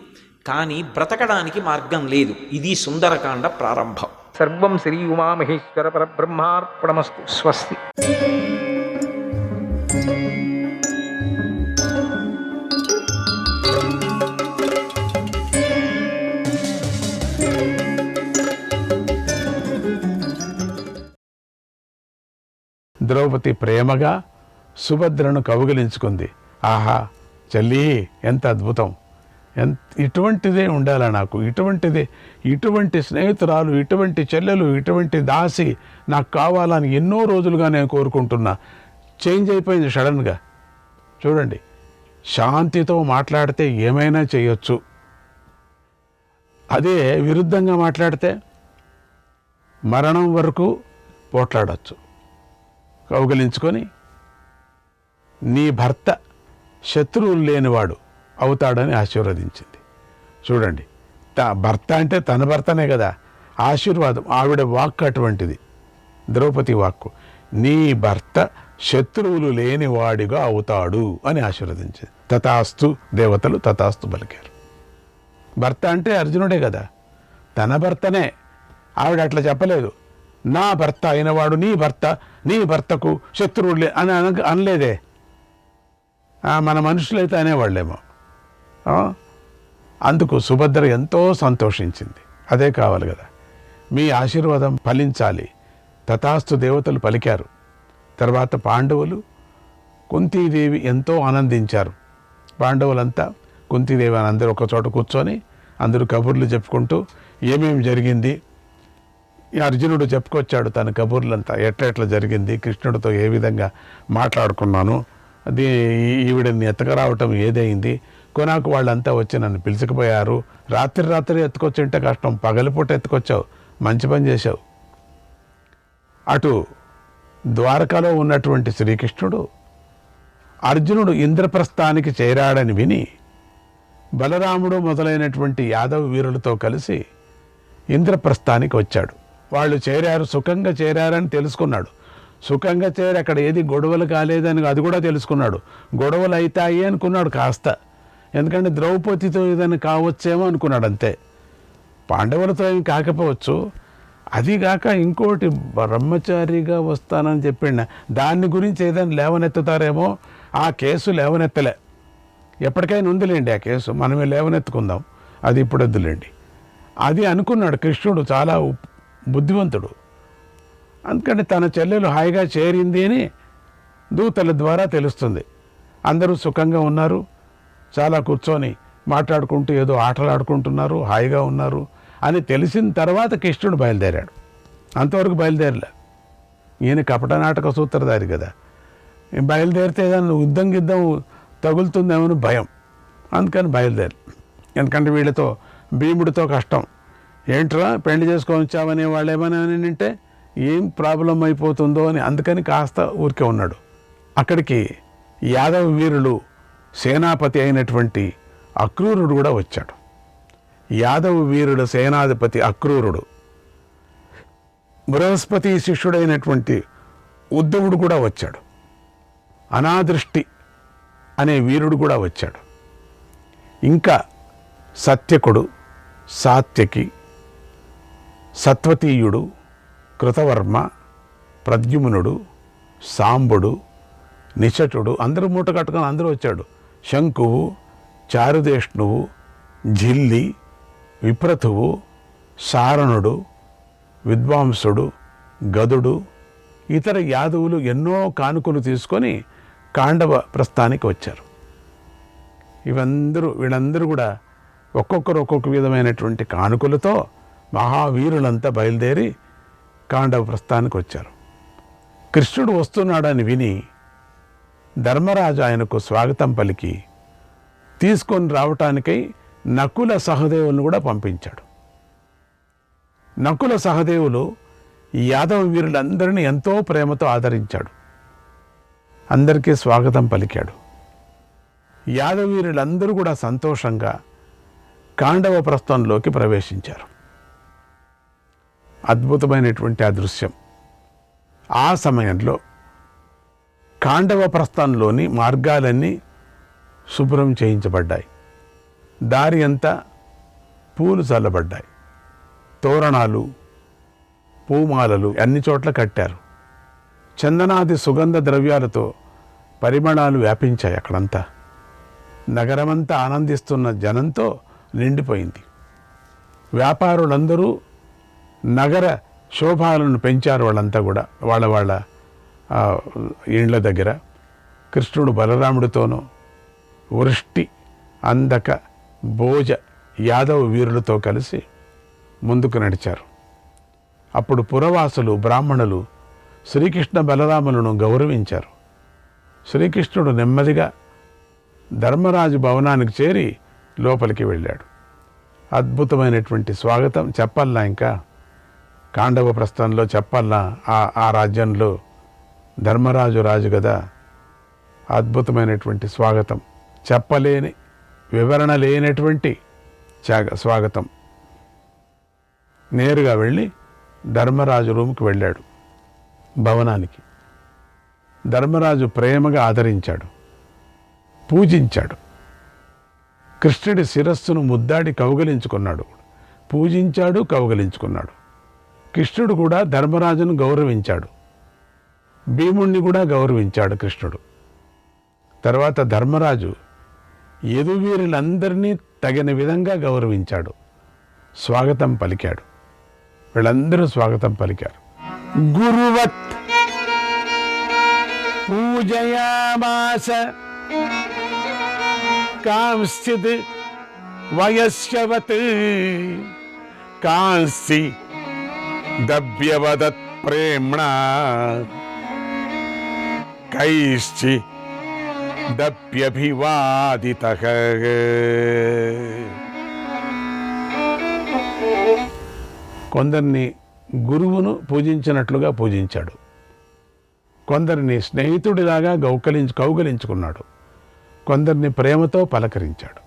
కానీ బ్రతకడానికి మార్గం లేదు. ఇది సుందరకాండ ప్రారంభం. సర్వం శ్రీ ఉమామహేశ్వర పరబ్రహ్మార్పణమస్తు. స్వస్తి. ద్రౌపది ప్రేమగా సుభద్రను కౌగిలించుకుంది. ఆహా చెల్లి ఎంత అద్భుతం, ఇటువంటిదే ఉండాలా నాకు, ఇటువంటి స్నేహితురాలు, ఇటువంటి చెల్లెలు, ఇటువంటి దాసి నాకు కావాలని ఎన్నో రోజులుగా నేను కోరుకుంటున్నా. చేంజ్ అయిపోయింది సడన్గా. చూడండి, శాంతితో మాట్లాడితే ఏమైనా చేయొచ్చు, అదే విరుద్ధంగా మాట్లాడితే మరణం వరకు పోట్లాడచ్చు. కౌగిలించుకొని నీ భర్త శత్రువులు లేనివాడు అవుతాడని ఆశీర్వదించింది. చూడండి, భర్త అంటే తన భర్తనే కదా, ఆశీర్వాదం. ఆవిడ వాక్కు అటువంటిది, ద్రౌపది వాక్కు. నీ భర్త శత్రువులు లేనివాడిగా అవుతాడు అని ఆశీర్వదించింది. తథాస్తు దేవతలు తథాస్తు పలికారు. భర్త అంటే అర్జునుడే కదా, తన భర్తనే. ఆవిడ అట్లా చెప్పలేదు, నా భర్త అయినవాడు నీ భర్తకు శత్రువులే అని అనలేదే. మన మనుషులైతే అనేవాళ్ళేమో. అందుకు సుభద్ర ఎంతో సంతోషించింది. అదే కావాలి కదా, మీ ఆశీర్వాదం ఫలించాలి. తథాస్తు దేవతలు పలికారు. తర్వాత పాండవులు, కుంతీదేవి ఎంతో ఆనందించారు. పాండవులంతా కుంతీదేవి అని అందరూ ఒక చోట కూర్చొని అందరూ కబుర్లు చెప్పుకుంటూ ఏమేమి జరిగింది, అర్జునుడు చెప్పుకొచ్చాడు తన కబుర్లంతా, ఎట్లా జరిగింది, కృష్ణుడితో ఏ విధంగా మాట్లాడుకున్నాను, అది ఈవిడని ఎత్తకరావటం ఏదైంది, కొనాకు వాళ్ళంతా వచ్చి నన్ను పిలుచుకుపోయారు, రాత్రి ఎత్తుకొచ్చింటే కష్టం, పగలిపూట ఎత్తుకొచ్చావు, మంచి పని చేశావు. అటు ద్వారకలో ఉన్నటువంటి శ్రీకృష్ణుడు అర్జునుడు ఇంద్రప్రస్థానికి చేరాడని విని బలరాముడు మొదలైనటువంటి యాదవ వీరులతో కలిసి ఇంద్రప్రస్థానికి వచ్చాడు. వాళ్ళు చేరారు, సుఖంగా చేరారని తెలుసుకున్నాడు. సుఖంగా చేరి అక్కడ ఏది గొడవలు కాలేదని అది కూడా తెలుసుకున్నాడు. గొడవలు అవుతాయి అనుకున్నాడు కాస్త, ఎందుకంటే ద్రౌపదితో ఏదైనా కావచ్చేమో అనుకున్నాడు అంతే. పాండవులతో ఏమి కాకపోవచ్చు. అదిగాక ఇంకోటి బ్రహ్మచారిగా వస్తానని చెప్పిండ, దాని గురించి ఏదైనా లేవనెత్తుతారేమో. ఆ కేసు లేవనెత్తలే, ఎప్పటికైనా ఉందిలేండి ఆ కేసు, మనమే లేవనెత్తుకుందాం, అది ఇప్పుడు వద్దులేండి. అది అనుకున్నాడు కృష్ణుడు, చాలా బుద్ధివంతుడు. అందుకని తన చెల్లెలు హాయిగా చేరింది అని దూతల ద్వారా తెలుస్తుంది. అందరూ సుఖంగా ఉన్నారు, చాలా కూర్చొని మాట్లాడుకుంటూ ఏదో ఆటలాడుకుంటున్నారు, హాయిగా ఉన్నారు అని తెలిసిన తర్వాత కృష్ణుడు బయలుదేరాడు. అంతవరకు బయలుదేరలే. ఈయన కపట నాటక సూత్రధారి కదా, బయలుదేరితే ఏదైనా యుద్ధం తగులుతుందేమో భయం, అందుకని బయలుదేరి. ఎందుకంటే వీళ్ళతో భీముడితో కష్టం. ఏంట్రా పెళ్లి చేసుకొని వచ్చావనే వాళ్ళు ఏమైనా అంటే ఏం ప్రాబ్లం అయిపోతుందో అని, అందుకని కాస్త ఊరికే ఉన్నాడు. అక్కడికి యాదవ వీరులు సేనాపతి అయినటువంటి అక్రూరుడు కూడా వచ్చాడు. యాదవ వీరుల సేనాధిపతి అక్రూరుడు, బృహస్పతి శిష్యుడైనటువంటి ఉద్ధవుడు కూడా వచ్చాడు. అనాదృష్టి అనే వీరుడు కూడా వచ్చాడు. ఇంకా సత్యకుడు, సాత్యకి, సత్వతీయుడు, కృతవర్మ, ప్రద్యుమ్నుడు, సాంబుడు, నిశటుడు అందరూ మూట కట్టుకొని అందరూ వచ్చాడు. శంకువు, చారుదేష్ణువు, జిల్లి, విప్రతువు, సారణుడు, విద్వాంసుడు, గదుడు, ఇతర యాదవులు ఎన్నో కానుకలు తీసుకొని కాండవ ప్రస్థానికి వచ్చారు. వీళ్ళందరూ కూడా ఒక్కొక్కరు ఒక్కొక్క విధమైనటువంటి కానుకలతో మహావీరులంతా బయలుదేరి కాండవ ప్రస్థానికి వచ్చారు. కృష్ణుడు వస్తున్నాడని విని ధర్మరాజు ఆయనకు స్వాగతం పలికి తీసుకొని రావటానికై నకుల సహదేవులను కూడా పంపించాడు. నకుల సహదేవులు యాదవ వీరులందరినీ ఎంతో ప్రేమతో ఆదరించాడు, అందరికీ స్వాగతం పలికాడు. యాదవ వీరులందరూ కూడా సంతోషంగా కాండవ ప్రస్థంలోకి ప్రవేశించారు. అద్భుతమైనటువంటి ఆ దృశ్యం. ఆ సమయంలో కాండవ ప్రస్థంలోని మార్గాలన్నీ శుభ్రం చేయించబడ్డాయి. దారి అంతా పూలు చల్లబడ్డాయి. తోరణాలు, పూమాలలు అన్ని చోట్ల కట్టారు. చందనాది సుగంధ ద్రవ్యాలతో పరిమళాలు వ్యాపించాయి అక్కడంతా. నగరమంతా ఆనందిస్తున్న జనంతో నిండిపోయింది. వ్యాపారులందరూ నగర శోభాలను పెంచారు. వాళ్ళంతా కూడా వాళ్ళ ఇండ్ల దగ్గర కృష్ణుడు బలరాముడితోనూ వృష్టి అందక భోజ యాదవ వీరులతో కలిసి ముందుకు నడిచారు. అప్పుడు పురవాసులు బ్రాహ్మణులు శ్రీకృష్ణ బలరాములను గౌరవించారు. శ్రీకృష్ణుడు నెమ్మదిగా ధర్మరాజు భవనానికి చేరి లోపలికి వెళ్ళాడు. అద్భుతమైనటువంటి స్వాగతం చెప్పాలా, ఇంకా కాండవ ప్రస్థానంలో చెప్పాలా. ఆ రాజ్యంలో ధర్మరాజు రాజు కదా, అద్భుతమైనటువంటి స్వాగతం, చెప్పలేని వివరణ లేనటువంటి స్వాగతం. నేరుగా వెళ్ళి ధర్మరాజు రూమ్కి వెళ్ళాడు, భవనానికి. ధర్మరాజు ప్రేమగా ఆదరించాడు, పూజించాడు. కృష్ణుడి శిరస్సును ముద్దాడి కౌగలించుకున్నాడు, పూజించాడు, కౌగలించుకున్నాడు. కృష్ణుడు కూడా ధర్మరాజును గౌరవించాడు, భీముణ్ణి కూడా గౌరవించాడు కృష్ణుడు. తర్వాత ధర్మరాజు యదువీరులందరినీ తగిన విధంగా గౌరవించాడు, స్వాగతం పలికాడు. వీళ్ళందరూ స్వాగతం పలికారు. గురువత్ పూజయామాస కాంశ్చిత్ వయస్యవత్ కాంసి దభ్యవదత్ ప్రేమ్ణా కైశ్చి దప్యభివాదితః. కొందరిని గురువును పూజించినట్లుగా పూజించాడు, కొందరిని స్నేహితుడిలాగా కౌగలించుకున్నాడు, కొందరిని ప్రేమతో పలకరించాడు.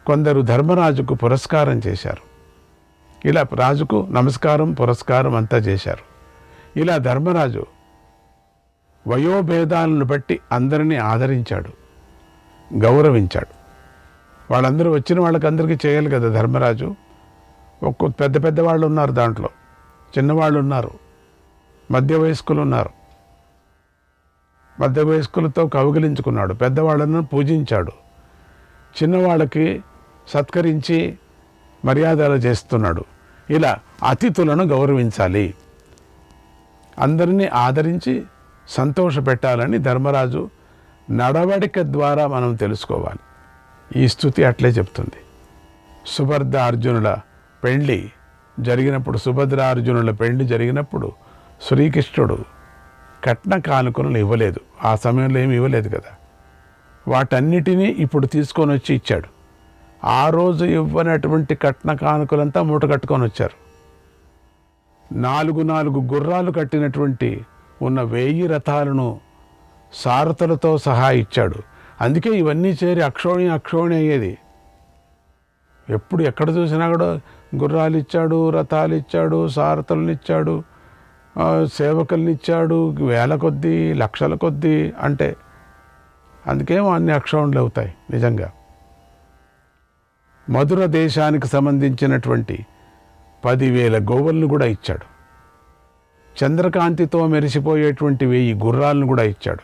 కొందరు ధర్మరాజుకు పురస్కారం చేశారు. ఇలా రాజుకు నమస్కారం, పురస్కారం అంతా చేశారు. ఇలా ధర్మరాజు వయోభేదాలను బట్టి అందరినీ ఆదరించాడు, గౌరవించాడు. వాళ్ళందరూ వచ్చిన వాళ్ళకందరికీ చేయాలి కదా ధర్మరాజు. పెద్ద పెద్ద వాళ్ళు ఉన్నారు, దాంట్లో చిన్నవాళ్ళు ఉన్నారు, మధ్య వయస్కులు ఉన్నారు. మధ్య వయస్కులతో కౌగిలించుకున్నాడు, పెద్దవాళ్ళను పూజించాడు, చిన్నవాళ్ళకి సత్కరించి మర్యాదలు చేస్తున్నాడు. ఇలా అతిథులను గౌరవించాలి, అందరినీ ఆదరించి సంతోషపెట్టాలని ధర్మరాజు నడవడిక ద్వారా మనం తెలుసుకోవాలి. ఈ స్తుతి అట్లే చెప్తుంది. సుభద్ర అర్జునుల పెళ్లి జరిగినప్పుడు శ్రీకృష్ణుడు కట్న కానుకలు ఇవ్వలేదు, ఆ సమయంలో ఏమి ఇవ్వలేదు కదా. వాటన్నిటినీ ఇప్పుడు తీసుకొని వచ్చి ఇచ్చాడు. ఆ రోజు ఇవ్వనటువంటి కట్న కానుకలంతా మూట కట్టుకొని వచ్చారు. 4 గుర్రాలు కట్టినటువంటి ఉన్న 1000 రథాలను సారథులతో సహా ఇచ్చాడు. అందుకే ఇవన్నీ చేరి అక్షోణి అయ్యేది. ఎప్పుడు ఎక్కడ చూసినా కూడా గుర్రాలు ఇచ్చాడు, రథాలు ఇచ్చాడు, సారథులను ఇచ్చాడు, సేవకుల్ని ఇచ్చాడు, వేల కొద్దీ లక్షల కొద్దీ. అంటే అందుకేమో అన్ని అక్షోణులు అవుతాయి నిజంగా. మధుర దేశానికి సంబంధించినటువంటి 10,000 గోవులను కూడా ఇచ్చాడు. చంద్రకాంతితో మెరిసిపోయేటువంటి 1000 గుర్రాలను కూడా ఇచ్చాడు.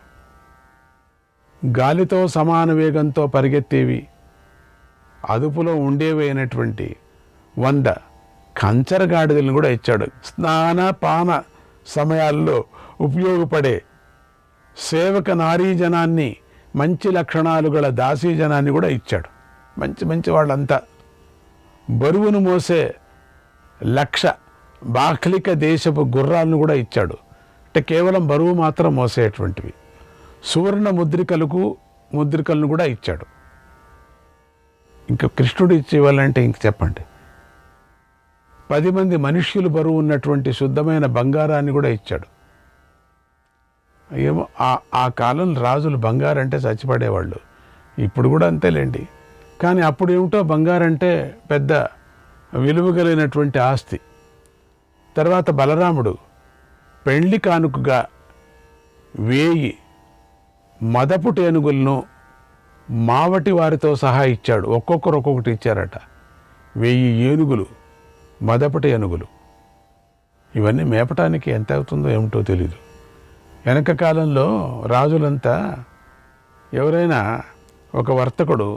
గాలితో సమాన వేగంతో పరిగెత్తేవి, అదుపులో ఉండేవి అయినటువంటి 100 కంచరగాడిదలను కూడా ఇచ్చాడు. స్నాన పాన సమయాల్లో ఉపయోగపడే సేవక నారీజనాన్ని, మంచి లక్షణాలు గల దాసీజనాన్ని కూడా ఇచ్చాడు. మంచి వాళ్ళంతా. బరువును మోసే 1,00,000 బాహ్లిక దేశపు గుర్రాలను కూడా ఇచ్చాడు. అంటే కేవలం బరువు మాత్రం మోసేటువంటివి. సువర్ణ ముద్రికలను కూడా ఇచ్చాడు. ఇంకా కృష్ణుడు ఇచ్చేవాళ్ళంటే ఇంక చెప్పండి. 10 మంది మనుష్యులు బరువు ఉన్నటువంటి శుద్ధమైన బంగారాన్ని కూడా ఇచ్చాడు. ఏమో ఆ కాలం రాజులు బంగారంటే చచ్చిపడేవాళ్ళు, ఇప్పుడు కూడా అంతేలేండి. కానీ అప్పుడు ఏమిటో బంగారంటే పెద్ద విలువ కలిగినటువంటి ఆస్తి. తర్వాత బలరాముడు పెళ్లి కానుకగా 1000 మదపు టేనుగులను మావటి వారితో సహా ఇచ్చాడు. ఒక్కొక్కరు ఒక్కొక్కటి ఇచ్చారట. 1000 ఏనుగులు, మదపటి ఏనుగులు. ఇవన్నీ మేపటానికి ఎంత అవుతుందో ఏమిటో తెలీదు. వెనక కాలంలో రాజులంతా ఎవరైనా ఒక వర్తకుడు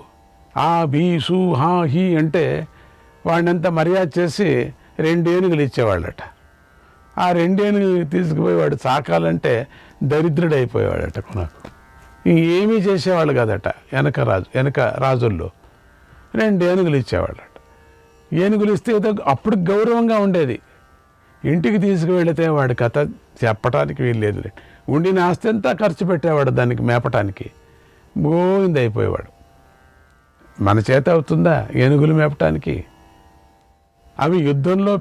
ఆ బీ సు హా హీ అంటే వాడినంతా మర్యాద చేసి 2 ఏనుగులు ఇచ్చేవాళ్ళట. ఆ 2 ఏనుగులు తీసుకుపోయి వాడు సాకాలంటే దరిద్రుడైపోయేవాడట కొనకు. ఏమీ చేసేవాళ్ళు కాదట. వెనక రాజుల్లో 2 ఏనుగులు ఇచ్చేవాళ్ళట. ఏనుగులు ఇస్తే ఏదో అప్పుడు గౌరవంగా ఉండేది. ఇంటికి తీసుకువెళితే వాడి కథ చెప్పటానికి వీల్లేదు. ఉండిన ఆస్తి అంతా ఖర్చు పెట్టేవాడు దానికి మేపటానికి. గోవిందైపోయేవాడు. మన చేత అవుతుందా ఏనుగులు మేపటానికి? అవి యుద్ధంలో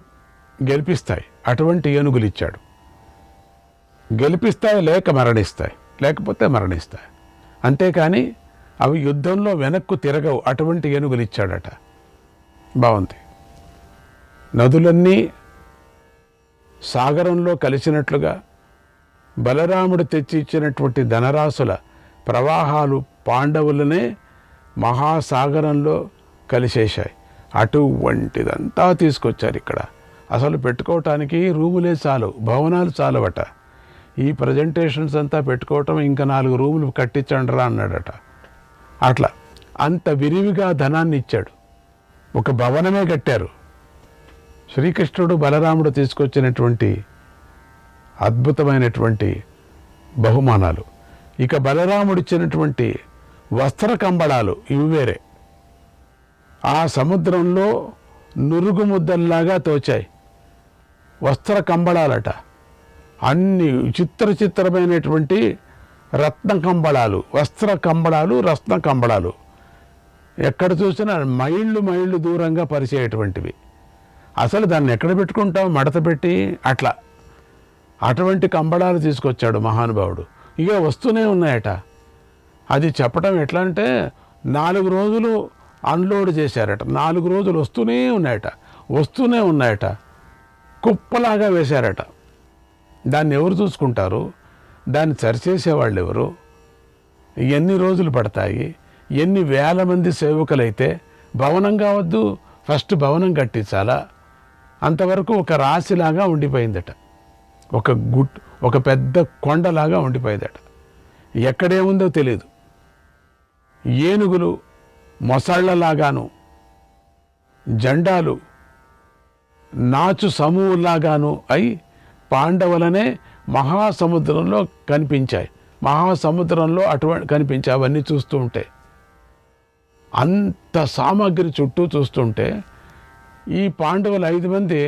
గెలిపిస్తాయి. అటువంటి ఏనుగులు ఇచ్చాడు. గెలిపిస్తాయి లేక మరణిస్తాయి, లేకపోతే మరణిస్తాయి. అంతేకాని అవి యుద్ధంలో వెనక్కు తిరగవు. అటువంటి ఏనుగులు ఇచ్చాడట. బాగుంది. నదులన్నీ సాగరంలో కలిసినట్లుగా బలరాముడు తెచ్చి ఇచ్చినటువంటి ధనరాశుల ప్రవాహాలు పాండవులనే మహాసాగరంలో కలిసేశాయి. అటువంటిదంతా తీసుకొచ్చారు ఇక్కడ. అసలు పెట్టుకోవటానికి రూములే చాలు, భవనాలు చాలవట. ఈ ప్రజెంటేషన్స్ అంతా పెట్టుకోవటం ఇంకా 4 రూములు కట్టించండిరా అన్నాడట. అట్లా అంత విరివిగా ధనాన్ని ఇచ్చాడు. ఒక భవనమే కట్టారు. శ్రీకృష్ణుడు బలరాముడు తీసుకొచ్చినటువంటి అద్భుతమైనటువంటి బహుమానాలు. ఇక బలరాముడు ఇచ్చినటువంటి వస్త్ర కంబళాలు ఇవి వేరే. ఆ సముద్రంలో నురుగు ముద్దల్లాగా తోచాయి వస్త్ర కంబళాలట. అన్ని చిత్రమైనటువంటి రత్న కంబళాలు, వస్త్ర కంబళాలు, రత్న కంబళాలు. ఎక్కడ చూసినా మైళ్ళు దూరంగా పరిచేటువంటివి. అసలు దాన్ని ఎక్కడ పెట్టుకుంటాం? మడత పెట్టి అట్లా. అటువంటి కంబళాలు తీసుకొచ్చాడు మహానుభావుడు. ఇక వస్తూనే ఉన్నాయట. అది చెప్పడం ఎట్లా అంటే 4 రోజులు అన్లోడ్ చేశారట. 4 రోజులు వస్తూనే ఉన్నాయట. కుప్పలాగా వేశారట. దాన్ని ఎవరు చూసుకుంటారు? దాన్ని సరిచేసేవాళ్ళు ఎవరు? ఎన్ని రోజులు పడతాయి? ఎన్ని వేల మంది సేవకులైతే భవనం కావద్దు, ఫస్ట్ భవనం కట్టించాలా? అంతవరకు ఒక రాశిలాగా ఉండిపోయిందట. ఒక పెద్ద కొండలాగా ఉండిపోయిందట. ఎక్కడేముందో తెలియదు. ఏనుగులు మొసళ్లలాగాను, జెండాలు నాచు సమూహలాగాను అయి పాండవులనే మహాసముద్రంలో కనిపించాయి. మహాసముద్రంలో కనిపించాయి. అవన్నీ చూస్తూ ఉంటే, అంత సామాగ్రి చుట్టూ చూస్తుంటే ఈ పాండవులు 5 మంది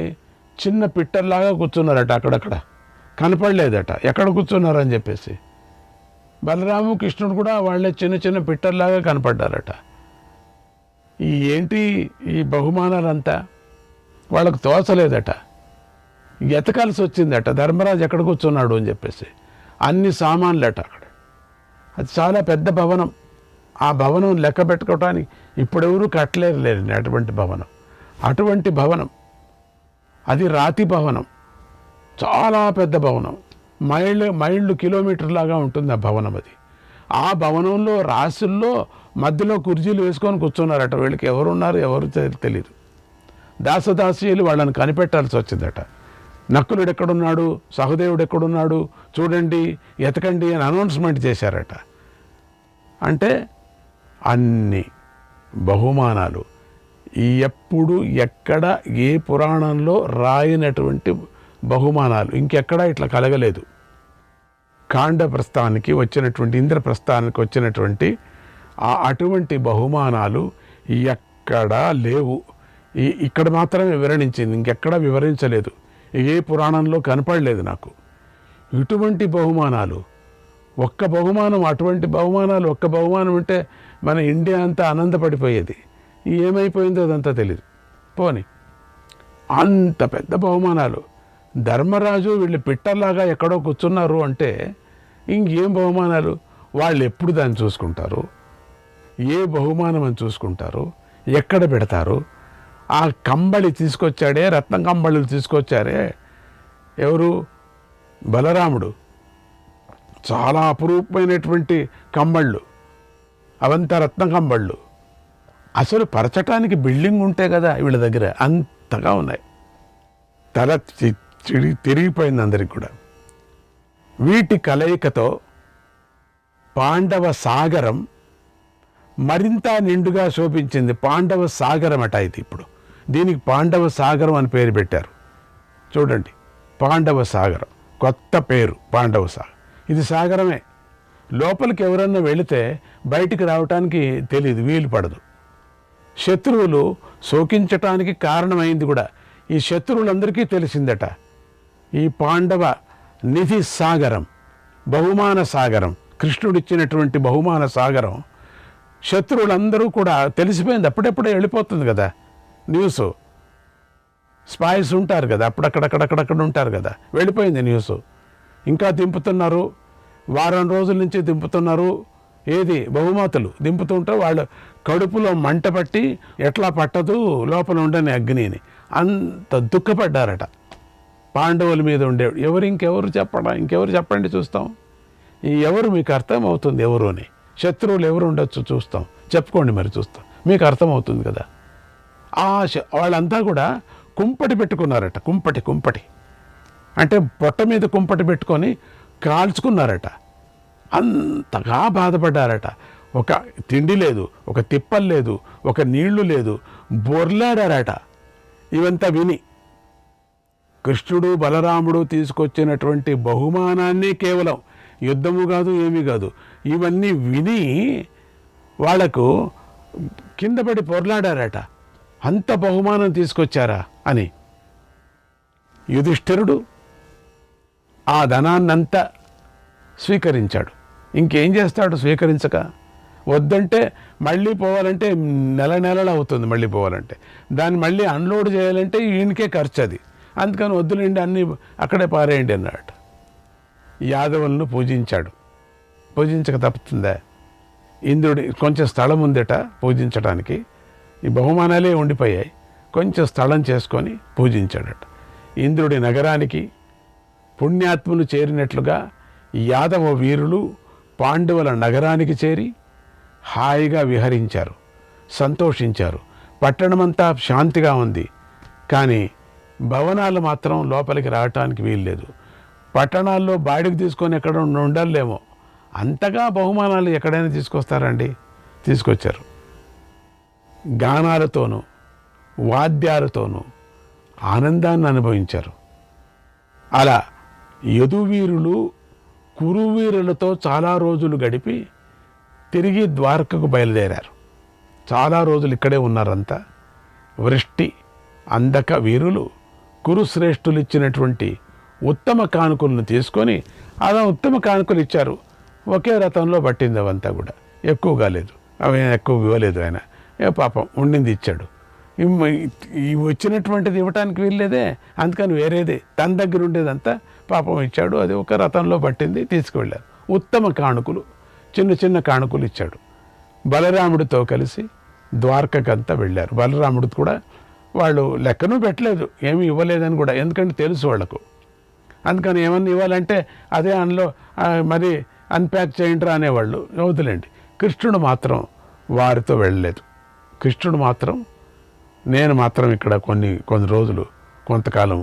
చిన్న పిట్టర్లాగా కూర్చున్నారట. అక్కడక్కడ కనపడలేదట ఎక్కడ కూర్చున్నారని చెప్పేసి. బలరాము కృష్ణుడు కూడా వాళ్ళే చిన్న పిట్టర్లాగా కనపడ్డారట. ఏంటి ఈ బహుమానాలంతా? వాళ్ళకు తోచలేదట. ఎతకాల్సి వచ్చిందట. ధర్మరాజు ఎక్కడ కూర్చున్నాడు అని చెప్పేసి. అన్ని సామాన్లట అక్కడ. అది చాలా పెద్ద భవనం. ఆ భవనం లెక్క పెట్టుకోవటానికి ఇప్పుడెవరూ కట్టలేరు అటువంటి భవనం. అటువంటి భవనం అది రాతి భవనం. చాలా పెద్ద భవనం. మైళ్ళు కిలోమీటర్లాగా ఉంటుంది ఆ భవనం. అది ఆ భవనంలో రాసుల్లో మధ్యలో కుర్చీలు వేసుకొని కూర్చున్నారట. వీళ్ళకి ఎవరున్నారు ఎవరు తెలియదు. దాసదాసీయులు వాళ్ళని కనిపెట్టాల్సి వచ్చిందట. నకులుడు ఎక్కడున్నాడు, సహదేవుడు ఎక్కడున్నాడు చూడండి, ఎతకండి అని అనౌన్స్మెంట్ చేశారట. అంటే అన్ని బహుమానాలు ఎప్పుడు ఎక్కడ ఏ పురాణంలో రాయనటువంటి బహుమానాలు ఇంకెక్కడా ఇట్లా కలగలేదు. కాండప్రస్థానికి వచ్చినటువంటి, ఇంద్రప్రస్థానికి వచ్చినటువంటి అటువంటి బహుమానాలు ఎక్కడా లేవు. ఇక్కడ మాత్రమే వివరించింది, ఇంకెక్కడా వివరించలేదు. ఏ పురాణంలో కనపడలేదు నాకు ఇటువంటి బహుమానాలు. అటువంటి బహుమానాలు ఒక్క బహుమానం ఉంటే మన ఇండియా అంతా ఆనందపడిపోయేది. ఏమైపోయిందో అదంతా తెలీదు. పోని అంత పెద్ద బహుమానాలు. ధర్మరాజు వీళ్ళు పిట్టర్లాగా ఎక్కడో కూర్చున్నారు అంటే ఇంకేం బహుమానాలు? వాళ్ళు ఎప్పుడు దాన్ని చూసుకుంటారు? ఏ బహుమానం అని చూసుకుంటారు? ఎక్కడ పెడతారు? ఆ కంబళి తీసుకొచ్చాడే, రత్న కంబళిలు తీసుకొచ్చారే ఎవరు? బలరాముడు. చాలా అపురూపమైనటువంటి కంబళ్ళు, అవంతా రత్న కంబళ్ళు. అసలు పరచటానికి బిల్డింగ్ ఉంటే కదా వీళ్ళ దగ్గర, అంతగా ఉన్నాయి. తల తిరిగిపోయింది అందరికి కూడా. వీటి కలయికతో పాండవ సాగరం మరింత నిండుగా శోభించింది. పాండవ సాగరం అట ఇది. ఇప్పుడు దీనికి పాండవ సాగరం అని పేరు పెట్టారు. చూడండి, పాండవ సాగరం, కొత్త పేరు పాండవ సాగరం. ఇది సాగరమే. లోపలికి ఎవరన్నా వెళితే బయటికి రావటానికి తెలియదు, వీలు పడదు. శత్రువులు శోకించటానికి కారణమైంది కూడా ఈ శత్రువులందరికీ తెలిసిందట. ఈ పాండవ నిధి సాగరం, బహుమాన సాగరం, కృష్ణుడిచ్చినటువంటి బహుమాన సాగరం శత్రువులందరూ కూడా తెలిసిపోయింది. అప్పుడప్పుడే వెళ్ళిపోతుంది కదా న్యూస్. స్పైస్ ఉంటారు కదా, అక్కడక్కడక్కడక్కడ ఉంటారు కదా, వెళ్ళిపోయింది న్యూస్. ఇంకా దింపుతున్నారు, వారం రోజుల నుంచి దింపుతున్నారు. ఏది బహుమతులు దింపుతుంటే వాళ్ళు కడుపులో మంట పట్టి ఎట్లా పట్టదు లోపల ఉండని అగ్నిని అంత దుఃఖపడ్డారట. పాండవుల మీద ఉండే ఇంకెవరు చెప్పండి చూస్తాం. ఈ ఎవరు మీకు అర్థమవుతుంది ఎవరు అని. శత్రువులు ఎవరు ఉండొచ్చు చూస్తాం, చెప్పుకోండి మరి చూస్తాం, మీకు అర్థమవుతుంది కదా. వాళ్ళంతా కూడా కుంపటి పెట్టుకున్నారట. కుంపటి అంటే పొట్ట మీద కుంపటి పెట్టుకొని కాల్చుకున్నారట. అంతగా బాధపడ్డారట. ఒక తిండి లేదు, ఒక తిప్పలు లేదు, ఒక నీళ్లు లేదు, బొర్లాడారట. ఇవంతా విని కృష్ణుడు బలరాముడు తీసుకొచ్చినటువంటి బహుమానాన్ని, కేవలం యుద్ధము కాదు ఏమీ కాదు, ఇవన్నీ విని వాళ్లకు కింద పడి పొర్లాడారట. అంత బహుమానం తీసుకొచ్చారా అని. యుధిష్ఠిరుడు ఆ ధనాన్నంతా స్వీకరించాడు. ఇంకేం చేస్తాడు స్వీకరించక? వద్దంటే మళ్ళీ పోవాలంటే నెలలు అవుతుంది. మళ్ళీ పోవాలంటే దాన్ని మళ్ళీ అన్లోడ్ చేయాలంటే ఈయనకే ఖర్చు అది. అందుకని వద్దులేండి, అన్నీ అక్కడే పారేయండి అన్నాడు. యాదవులను పూజించాడు. పూజించక తప్పుతుందా? ఇంద్రుడి కొంచెం స్థలం ఉందట పూజించడానికి. ఈ బహుమానాలే ఉండిపోయాయి. కొంచెం స్థలం చేసుకొని పూజించాడట. ఇంద్రుడి నగరానికి పుణ్యాత్ములు చేరినట్లుగా యాదవ వీరులు పాండవుల నగరానికి చేరి హాయిగా విహరించారు, సంతోషించారు. పట్టణమంతా శాంతిగా ఉంది. కానీ భవనాలు మాత్రం లోపలికి రావటానికి వీల్లేదు. పట్టణాల్లో బాడికి తీసుకొని ఎక్కడ ఉండలేమో. అంతగా బహుమానాలు ఎక్కడైనా తీసుకొస్తారండి? తీసుకొచ్చారు. గానాలతోనూ వాద్యాలతోనూ ఆనందాన్ని అనుభవించారు. అలా యదువీరులు కురువీరులతో చాలా రోజులు గడిపి తిరిగి ద్వారకకు బయలుదేరారు. చాలా రోజులు ఇక్కడే ఉన్నారంతా. వృష్టి అందక వీరులు కురుశ్రేష్ఠులు ఇచ్చినటువంటి ఉత్తమ కానుకలను తీసుకొని అలా ఉత్తమ కానుకలు ఇచ్చారు. ఒకే రథంలో పట్టింది అవంతా కూడా. ఎక్కువ కాలేదు, అవి ఎక్కువ ఇవ్వలేదు. ఆయన పాపం ఉండింది ఇచ్చాడు. ఈ వచ్చినటువంటిది ఇవ్వటానికి వీల్లేదే, అందుకని వేరేదే తన దగ్గర ఉండేదంతా పాపం ఇచ్చాడు. అది ఒక రథంలో పట్టింది, తీసుకువెళ్ళారు. ఉత్తమ కానుకలు, చిన్న చిన్న కానుకలు ఇచ్చాడు. బలరాముడితో కలిసి ద్వారకకంతా వెళ్ళారు. బలరాముడు కూడా వాళ్ళు లెక్కను పెట్టలేదు, ఏమీ ఇవ్వలేదని కూడా, ఎందుకంటే తెలుసు వాళ్లకు. అందుకని ఏమన్నా ఇవ్వాలంటే అదే అందులో మరి అన్ప్యాక్ చేయండి అనేవాళ్ళు. వదిలేండి. కృష్ణుడు మాత్రం వారితో వెళ్ళలేదు. కృష్ణుడు మాత్రం నేను మాత్రం ఇక్కడ కొన్ని రోజులు కొంతకాలం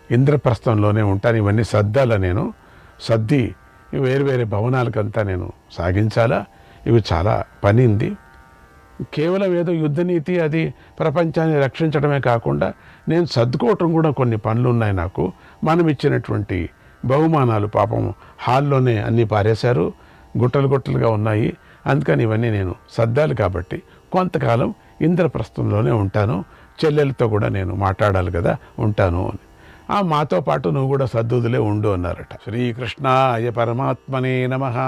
ఇంద్రప్రస్థంలోనే ఉంటాను. ఇవన్నీ సర్దాలా, నేను సర్ది వేరు భవనాలకంతా నేను సాగించాలా. ఇవి చాలా పని ఉంది. కేవలం ఏదో యుద్ధనీతి అది ప్రపంచాన్ని రక్షించడమే కాకుండా నేను సర్దుకోవటం కూడా కొన్ని పనులు ఉన్నాయి నాకు. మనం ఇచ్చినటువంటి బహుమానాలు పాపం హాల్లోనే అన్నీ పారేశారు, గుట్టలుగా ఉన్నాయి. అందుకని ఇవన్నీ నేను సర్దాలి. కాబట్టి కొంతకాలం ఇంద్రప్రస్థంలోనే ఉంటాను. చెల్లెలతో కూడా నేను మాట్లాడాలి కదా, ఉంటాను అని. మాతో పాటు నువ్వు కూడా సర్దుదులే ఉండు అన్నారట. శ్రీకృష్ణాయ పరమాత్మనే నమః.